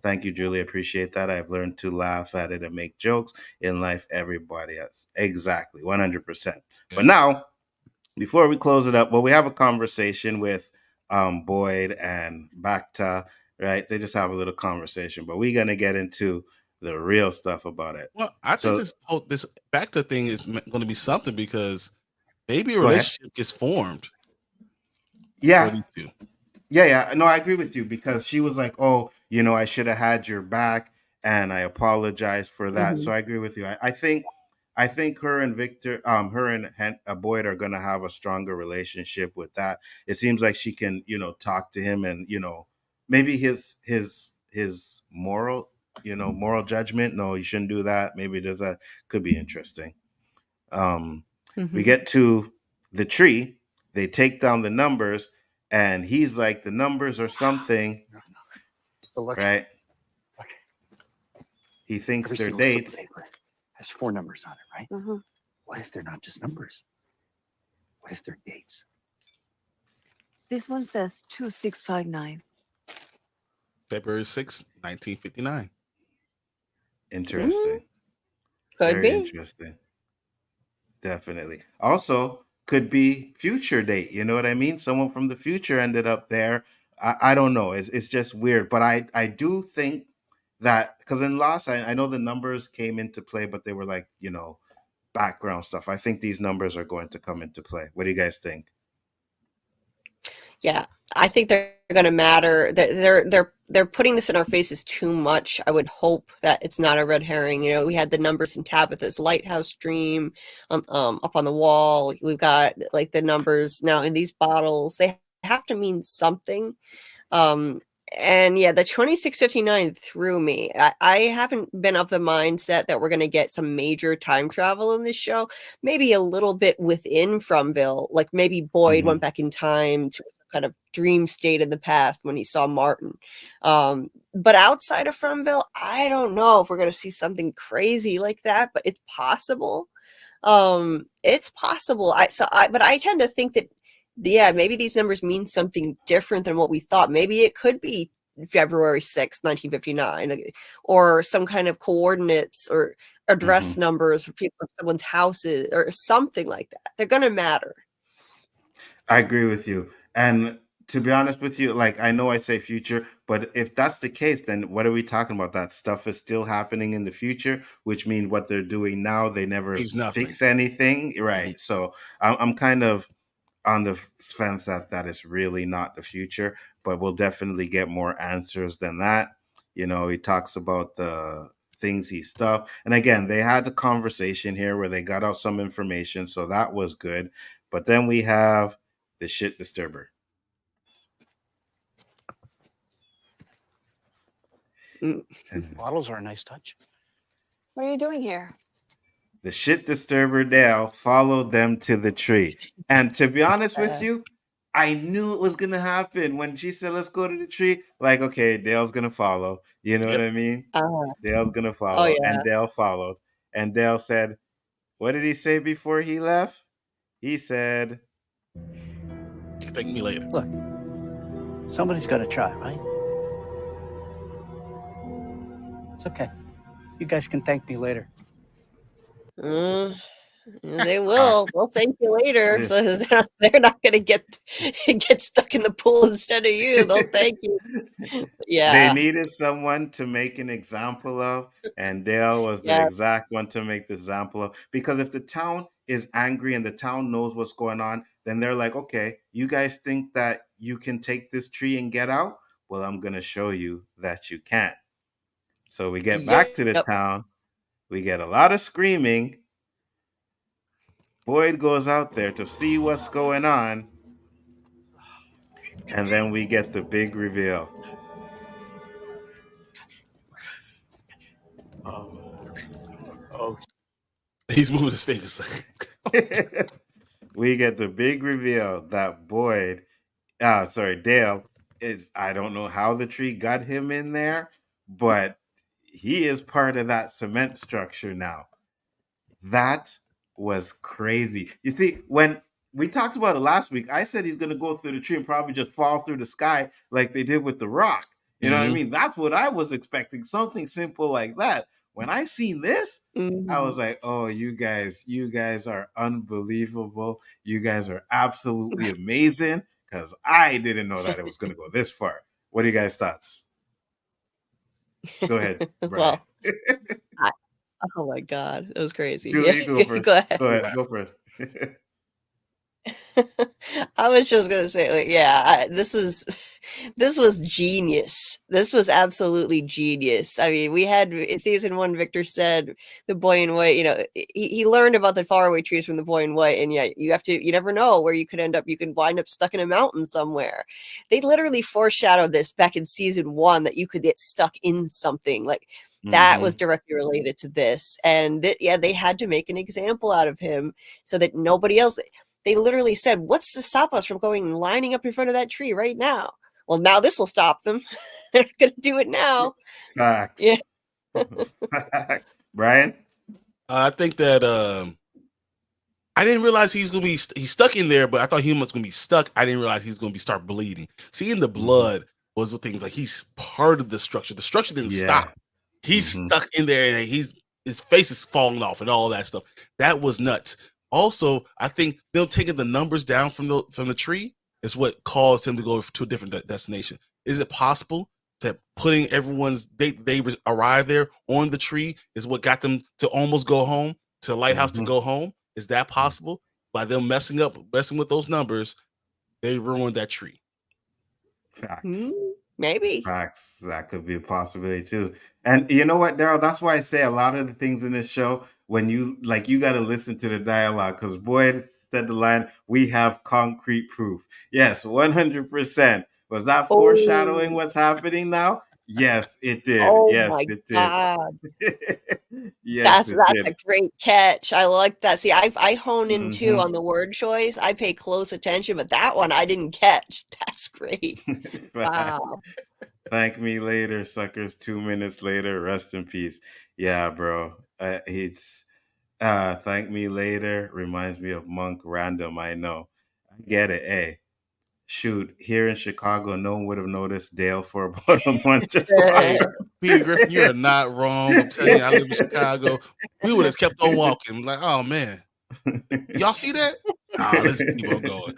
Thank you, Julie. Appreciate that. I've learned to laugh at it and make jokes in life. Everybody has exactly 100%. But now, before we close it up, well, we have a conversation with Boyd and Bacta, right? They just have a little conversation, but we're gonna get into the real stuff about it. Well, I think So this back to thing is going to be something because maybe a Go ahead. relationship gets formed. Yeah. For these two. Yeah. No, I agree with you because she was like, "Oh, I should have had your back, and I apologize for that." So I agree with you. I think her and Victor, her and Boyd are gonna have a stronger relationship with that. It seems like she can, talk to him, and maybe his moral judgment. No, you shouldn't do that. Maybe there's that could be interesting. We get to the tree. They take down the numbers, and he's like, the numbers or something, right? He thinks Every they're single slip of dates. paper has 4 numbers on it, right? What if they're not just numbers? What if they're dates? This one says 2659. February 6th, 1959. Interesting. Could Very be. interesting. Definitely. Also, could be future date. You know what I mean? Someone from the future ended up there. I don't know. It's just weird. But I do think that because in Lost, I know the numbers came into play, but they were like, background stuff. I think these numbers are going to come into play. What do you guys think? Yeah, I think they're going to matter. They're putting this in our faces too much. I would hope that it's not a red herring. We had the numbers in Tabitha's lighthouse dream up on the wall. We've got like the numbers now in these bottles. They have to mean something. And yeah, the 2659 threw me. I haven't been of the mindset that we're going to get some major time travel in this show. Maybe a little bit within Fromville, like maybe Boyd went back in time to some kind of dream state in the past when he saw Martin. But outside of Fromville, I don't know if we're going to see something crazy like that, but it's possible. It's possible. But I tend to think that maybe these numbers mean something different than what we thought. Maybe it could be February 6th, 1959, or some kind of coordinates or address numbers for people in someone's houses or something like that. They're going to matter. I agree with you. And to be honest with you, like I know I say future, but if that's the case, then what are we talking about? That stuff is still happening in the future, which means what they're doing now, they never fix anything. Right. So I'm kind of on the fence that is really not the future, but we'll definitely get more answers than that. He talks about the things he stuffed. And again, they had the conversation here where they got out some information. So that was good. But then we have the shit disturber. Bottles are a nice touch. What are you doing here? The shit disturber Dale followed them to the tree. And to be honest with you, I knew it was going to happen when she said, let's go to the tree. Like, okay, Dale's going to follow. You know what I mean? Dale's going to follow. yeah. And Dale followed. And Dale said, what did he say before he left? He said, thank me later. Look, somebody's got to try, right? It's okay. You guys can thank me later. They will. They'll thank you later. So they're not going to get stuck in the pool instead of you. They'll thank you. Yeah. They needed someone to make an example of, and Dale was the exact one to make the example of. Because if the town is angry and the town knows what's going on, then they're like, okay, you guys think that you can take this tree and get out? Well, I'm going to show you that you can't. So we get back to the town. We get a lot of screaming. Boyd goes out there to see what's going on. And then we get the big reveal. Oh. He's moving his fingers. We get the big reveal that Dale is, I don't know how the tree got him in there, but he is part of that cement structure now. That was crazy. You see, when we talked about it last week, I said he's going to go through the tree and probably just fall through the sky like they did with The Rock. You know what I mean? That's what I was expecting, something simple like that. When I seen this, I was like, oh, you guys are unbelievable. You guys are absolutely amazing, because I didn't know that it was going to go this far. What are you guys' thoughts? Go ahead, Brian. Well, oh my God, it was crazy. Julie, you go first. Go ahead. Go first. I was just gonna say, like, this was genius. This was absolutely genius. I mean, we had in season 1, Victor said the boy in white. You know, he learned about the faraway trees from the boy in white, and yeah, you never know where you could end up. You could wind up stuck in a mountain somewhere. They literally foreshadowed this back in season 1 that you could get stuck in something like. That was directly related to this, and they had to make an example out of him so that nobody else. They literally said, "What's to stop us from going and lining up in front of that tree right now?" Well, now this will stop them. They're going to do it now. Facts. Yeah. Brian, I think that I didn't realize he's going to be he's stuck in there, but I thought he was going to be stuck. I didn't realize he's going to start bleeding. Seeing the blood was the thing. Like, he's part of the structure. The structure didn't stop. He's stuck in there, and his face is falling off and all that stuff. That was nuts. Also, I think them taking the numbers down from the tree is what caused him to go to a different destination. Is it possible that putting everyone's date they arrived there on the tree is what got them to almost go home, to the lighthouse to go home? Is that possible? By them messing with those numbers, they ruined that tree. Facts. Maybe. Facts. That could be a possibility too. And you know what, Daryl? That's why I say a lot of the things in this show, when you got to listen to the dialogue, because Boyd said the line, "We have concrete proof." Yes, 100%. Was that foreshadowing what's happening now? Yes, it did. Oh yes, my it did. God. Yes, that's a great catch. I like that. See, I hone in too on the word choice. I pay close attention, but that one I didn't catch. That's great. Wow. Thank me later, suckers. 2 minutes later, rest in peace. Yeah, bro. It's thank me later reminds me of Monk Random. I know. I get it. Hey, shoot, here in Chicago, no one would have noticed Dale for about a month. Just Peter Griffin, you're not wrong. I'm telling you, I live in Chicago. We would have kept on walking. Like, oh man, y'all see that? Let's keep on going.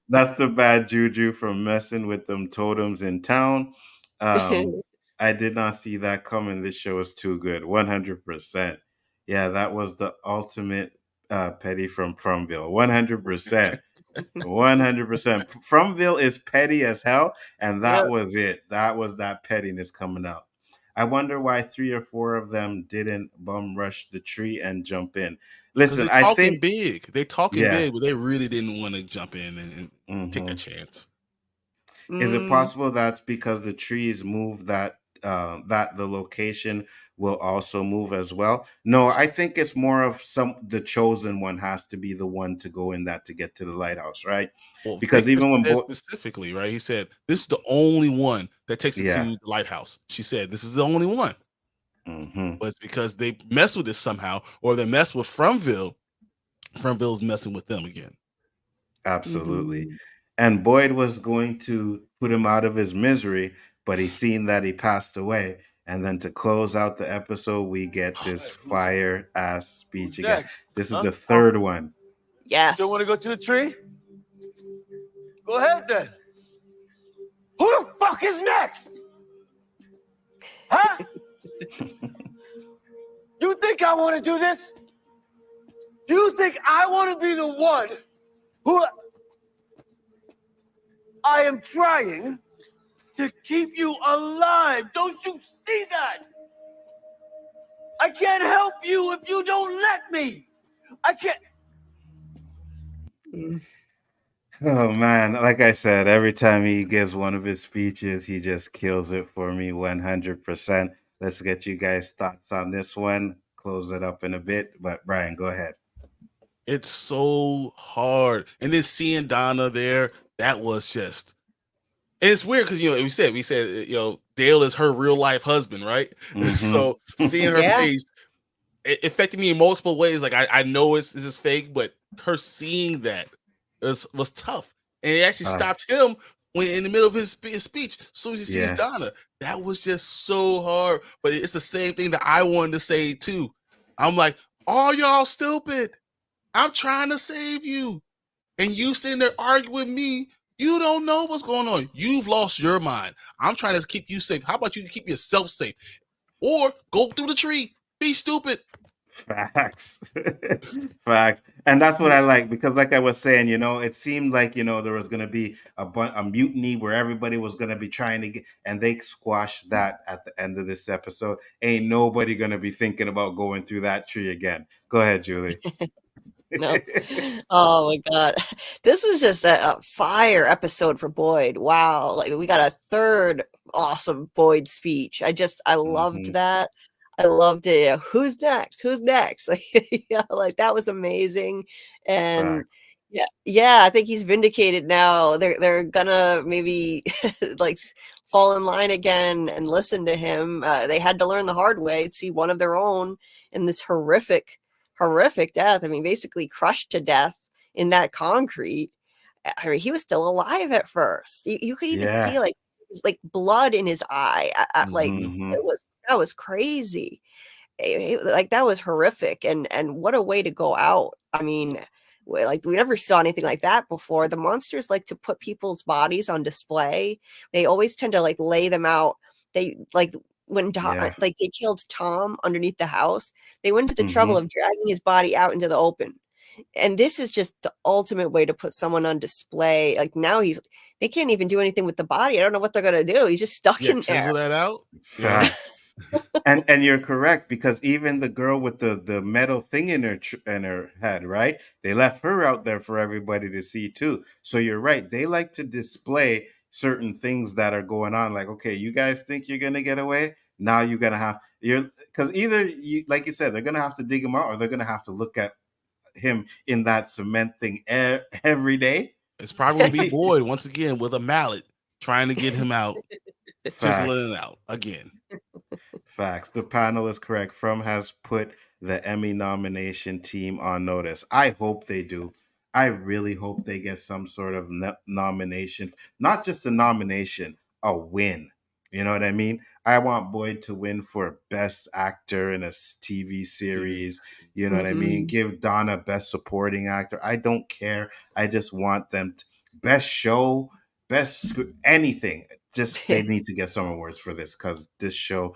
That's the bad juju from messing with them totems in town. I did not see that coming. This show is too good. 100%. Yeah, that was the ultimate petty from Fromville. 100%. 100%. Fromville is petty as hell, and that was it. That was that pettiness coming out. I wonder why 3 or 4 of them didn't bum rush the tree and jump in. Listen, I think they talking big, but they really didn't want to jump in and take a chance. Is it possible that's because the trees move that the location will also move as well? No, I think it's more of the chosen one has to be the one to go in that to get to the lighthouse, right? Well, because even when specifically, right, he said this is the only one that takes it to the lighthouse. She said this is the only one. But it's because they mess with this somehow, or they mess with Fromville. Fromville's messing with them again. Absolutely. And Boyd was going to put him out of his misery, but he seen that he passed away. And then to close out the episode, we get this fire ass speech again. This is the 3rd one. Yes. Still want to go to the tree? Go ahead then. Who the fuck is next? Huh? You think I want to do this? Do you think I want to be the one who I am trying to keep you alive? Don't you see that? I can't help you if you don't let me. I can't. Oh man, like I said, every time he gives one of his speeches, he just kills it for me 100%. Let's get you guys' thoughts on this one. Close it up in a bit, but Brian, go ahead. It's so hard. And then seeing Donna there, that was just, and it's weird because, we said, Dale is her real life husband, right? So seeing her face, it affected me in multiple ways. Like I know this is fake, but her seeing that was tough, and it actually stopped him when in the middle of his speech. As soon as he sees Donna, that was just so hard. But it's the same thing that I wanted to say too. I'm like, all y'all stupid. I'm trying to save you, and you sitting there arguing with me. You don't know what's going on. You've lost your mind. I'm trying to keep you safe. How about you keep yourself safe? Or go through the tree. Be stupid. Facts. Facts. And that's what I like, because like I was saying, it seemed like, there was going to be a mutiny where everybody was going to be trying to get, and they squashed that at the end of this episode. Ain't nobody going to be thinking about going through that tree again. Go ahead, Julie. No. Oh my God. This was just a fire episode for Boyd. Wow. Like we got a third awesome Boyd speech. I loved that. I loved it. Who's next? Who's next? Like that was amazing. And yeah, I think he's vindicated now. They're gonna maybe like fall in line again and listen to him. They had to learn the hard way, see one of their own in this horrific death. I mean, basically crushed to death in that concrete. I mean, he was still alive at first. You could even see like blood in his eye. Like that was crazy. Like that was horrific. And what a way to go out. I mean, like we never saw anything like that before. The monsters like to put people's bodies on display. They always tend to like lay them out. They like when like they killed Tom underneath the house, they went to the trouble of dragging his body out into the open. And this is just the ultimate way to put someone on display. Like now they can't even do anything with the body. I don't know what they're gonna do. He's just stuck in there. Chisel that out. Facts. and you're correct, because even the girl with the metal thing in her head, right? They left her out there for everybody to see too. So you're right. They like to display certain things that are going on. Like, okay, you guys think you're gonna get away? Now you're gonna have because either you, like you said, they're gonna have to dig him out, or they're gonna have to look at him in that cement thing every day. It's probably gonna be Boyd once again with a mallet trying to get him out, chiseling it out again. Facts. The panel is correct. From has put the Emmy nomination team on notice. I hope they do. I really hope they get some sort of nomination. Not just a nomination, a win. You know what I mean? I want Boyd to win for Best Actor in a TV series. You know what I mean? Give Donna Best Supporting Actor. I don't care. I just want them Best Show, Best anything. Just they need to get some awards for this, because this show,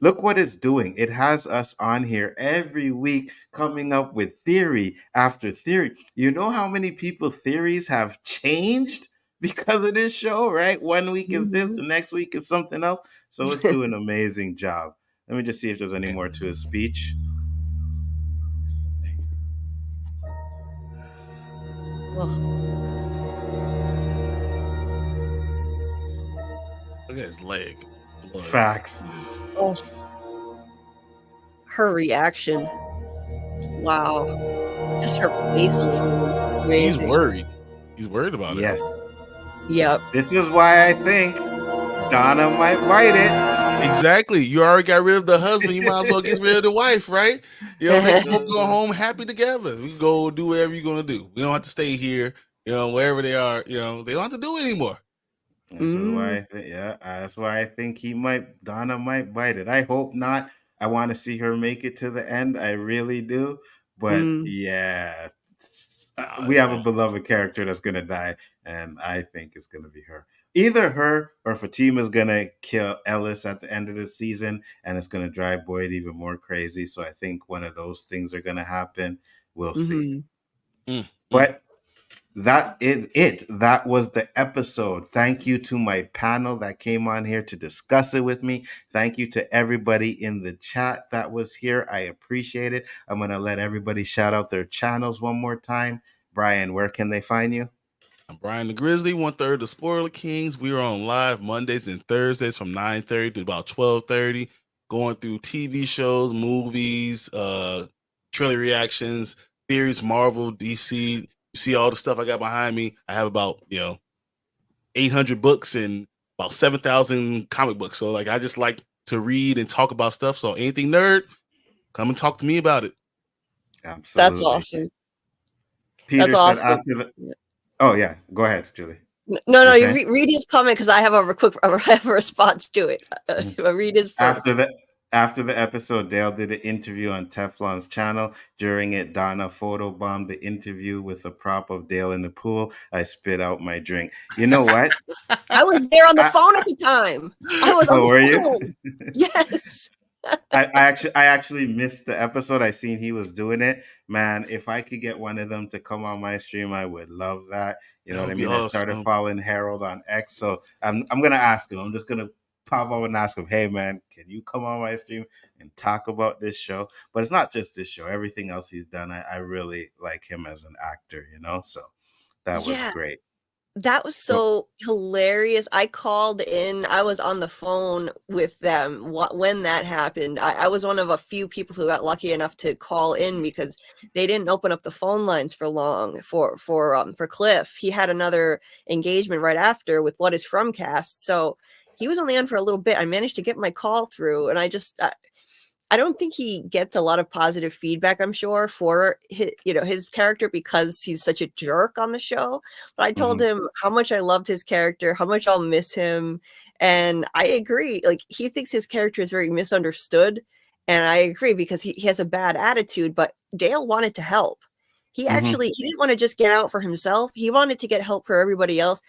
look what it's doing. It has us on here every week coming up with theory after theory. You know how many people theories have changed because of this show, right? One week is this, the next week is something else. So it's doing an amazing job. Let me just see if there's any more to his speech. Look at his leg. Blood. Facts. Oh. Her reaction. Wow. Just her face alone. He's worried. He's worried about it. Yes. Yep. This is why I think Donna might bite it. Exactly. You already got rid of the husband. You might as well get rid of the wife, right? You know, they both go home happy together. We can go do whatever you're gonna do. We don't have to stay here. You know, wherever they are. You know, they don't have to do it anymore. That's why that's why I think Donna might bite it. I hope not. I want to see her make it to the end. I really do. But yeah, we have a beloved character that's gonna die, and I think it's gonna be her. Either her or Fatima's gonna kill Ellis at the end of the season, and it's gonna drive Boyd even more crazy. So I think one of those things are gonna happen. We'll see. But that is it. That was the episode. Thank you to my panel that came on here to discuss it with me. Thank you to everybody in the chat that was here. I appreciate it. I'm going to let everybody shout out their channels one more time. Brian, where can they find you? I'm Brian the Grizzly, 1/3 of Spoiler Kings. We are on live Mondays and Thursdays from 9:30 to about 12:30, going through TV shows, movies, trailer reactions, theories, Marvel, DC. You see all the stuff I got behind me. I have about 800 books and about 7,000 comic books. So like I just like to read and talk about stuff. So anything nerd, Come and talk to me about it. Absolutely. That's awesome. Peter That's awesome. said after the. Oh yeah, go ahead, Julie. No, you read his comment because I have a response to it. Read his first. After the episode, Dale did an interview on Teflon's channel. During it, Donna photobombed the interview with a prop of Dale in the pool. I spit out my drink. You know what? I was there on the phone at the time. I was on the were phone. You? Yes. I actually missed the episode. I seen he was doing it. Man, if I could get one of them to come on my stream, I would love that. You know what I mean? Awesome. I started following Harold on X, so I'm gonna ask him. I'm just gonna pop up and ask him, hey man, can you come on my stream and talk about this show? But it's not just this show, everything else he's done. I really like him as an actor, you know, so that was great. That was so hilarious. I called in, I was on the phone with them when that happened. I was one of a few people who got lucky enough to call in because they didn't open up the phone lines for long for Cliff. He had another engagement right after with What Is From Cast. So he was only on for a little bit. I managed to get my call through, and I don't think he gets a lot of positive feedback, I'm sure, for his character because he's such a jerk on the show. But I told him how much I loved his character, how much I'll miss him. And I agree. Like, he thinks his character is very misunderstood. And I agree because he has a bad attitude, but Dale wanted to help. He actually, he didn't want to just get out for himself. He wanted to get help for everybody else.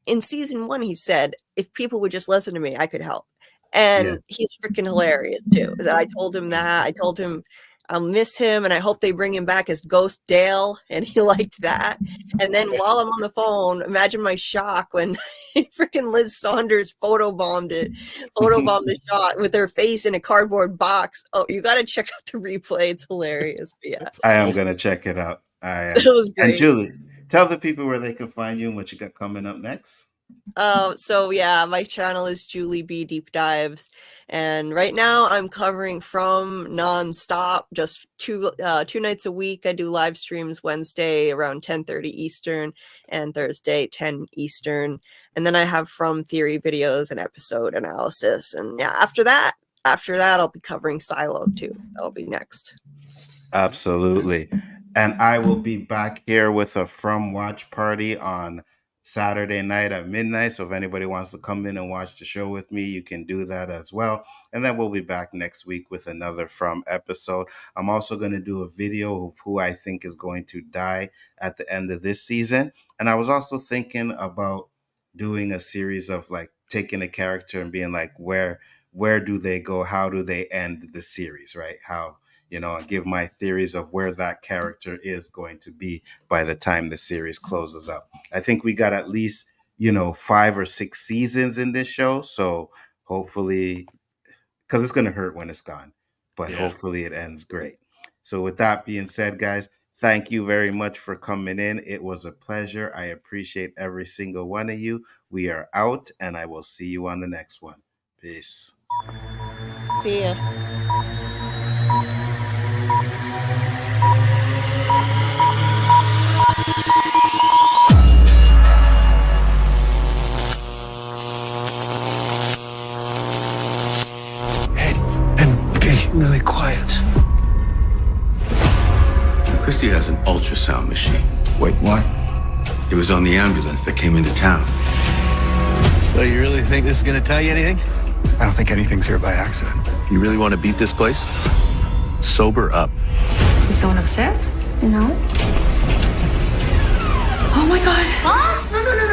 In season 1, he said, if people would just listen to me, I could help. And he's freaking hilarious too. I told him that. I told him I'll miss him and I hope they bring him back as Ghost Dale. And he liked that. And then while I'm on the phone, imagine my shock when freaking Liz Saunders photobombed the shot with her face in a cardboard box. Oh, you got to check out the replay. It's hilarious. But yeah. I am going to check it out. That was great. And Julie, tell the people where they can find you and what you got coming up next. So yeah, my channel is Julie B Deep Dives, and right now I'm covering From nonstop, just two nights a week. I do live streams Wednesday around 10:30 Eastern and Thursday 10 Eastern, and then I have From theory videos and episode analysis. And yeah, after that I'll be covering Silo too. That'll be next. Absolutely. And I will be back here with a From watch party on Saturday night at midnight. So if anybody wants to come in and watch the show with me, you can do that as well. And then we'll be back next week with another From episode. I'm also going to do a video of who I think is going to die at the end of this season. And I was also thinking about doing a series of like taking a character and being like, where do they go? How do they end the series, right? How, you know, and give my theories of where that character is going to be by the time the series closes up. I think we got at least, 5 or 6 seasons in this show. So hopefully, because it's going to hurt when it's gone, but hopefully it ends great. So with that being said, guys, thank you very much for coming in. It was a pleasure. I appreciate every single one of you. We are out, and I will see you on the next one. Peace. See ya. Really quiet. Christy has an ultrasound machine. Wait, what? It was on the ambulance that came into town. So you really think this is going to tell you anything? I don't think anything's here by accident. You really want to beat this place? Sober up. Is someone upstairs? No. Oh my god. Huh? No.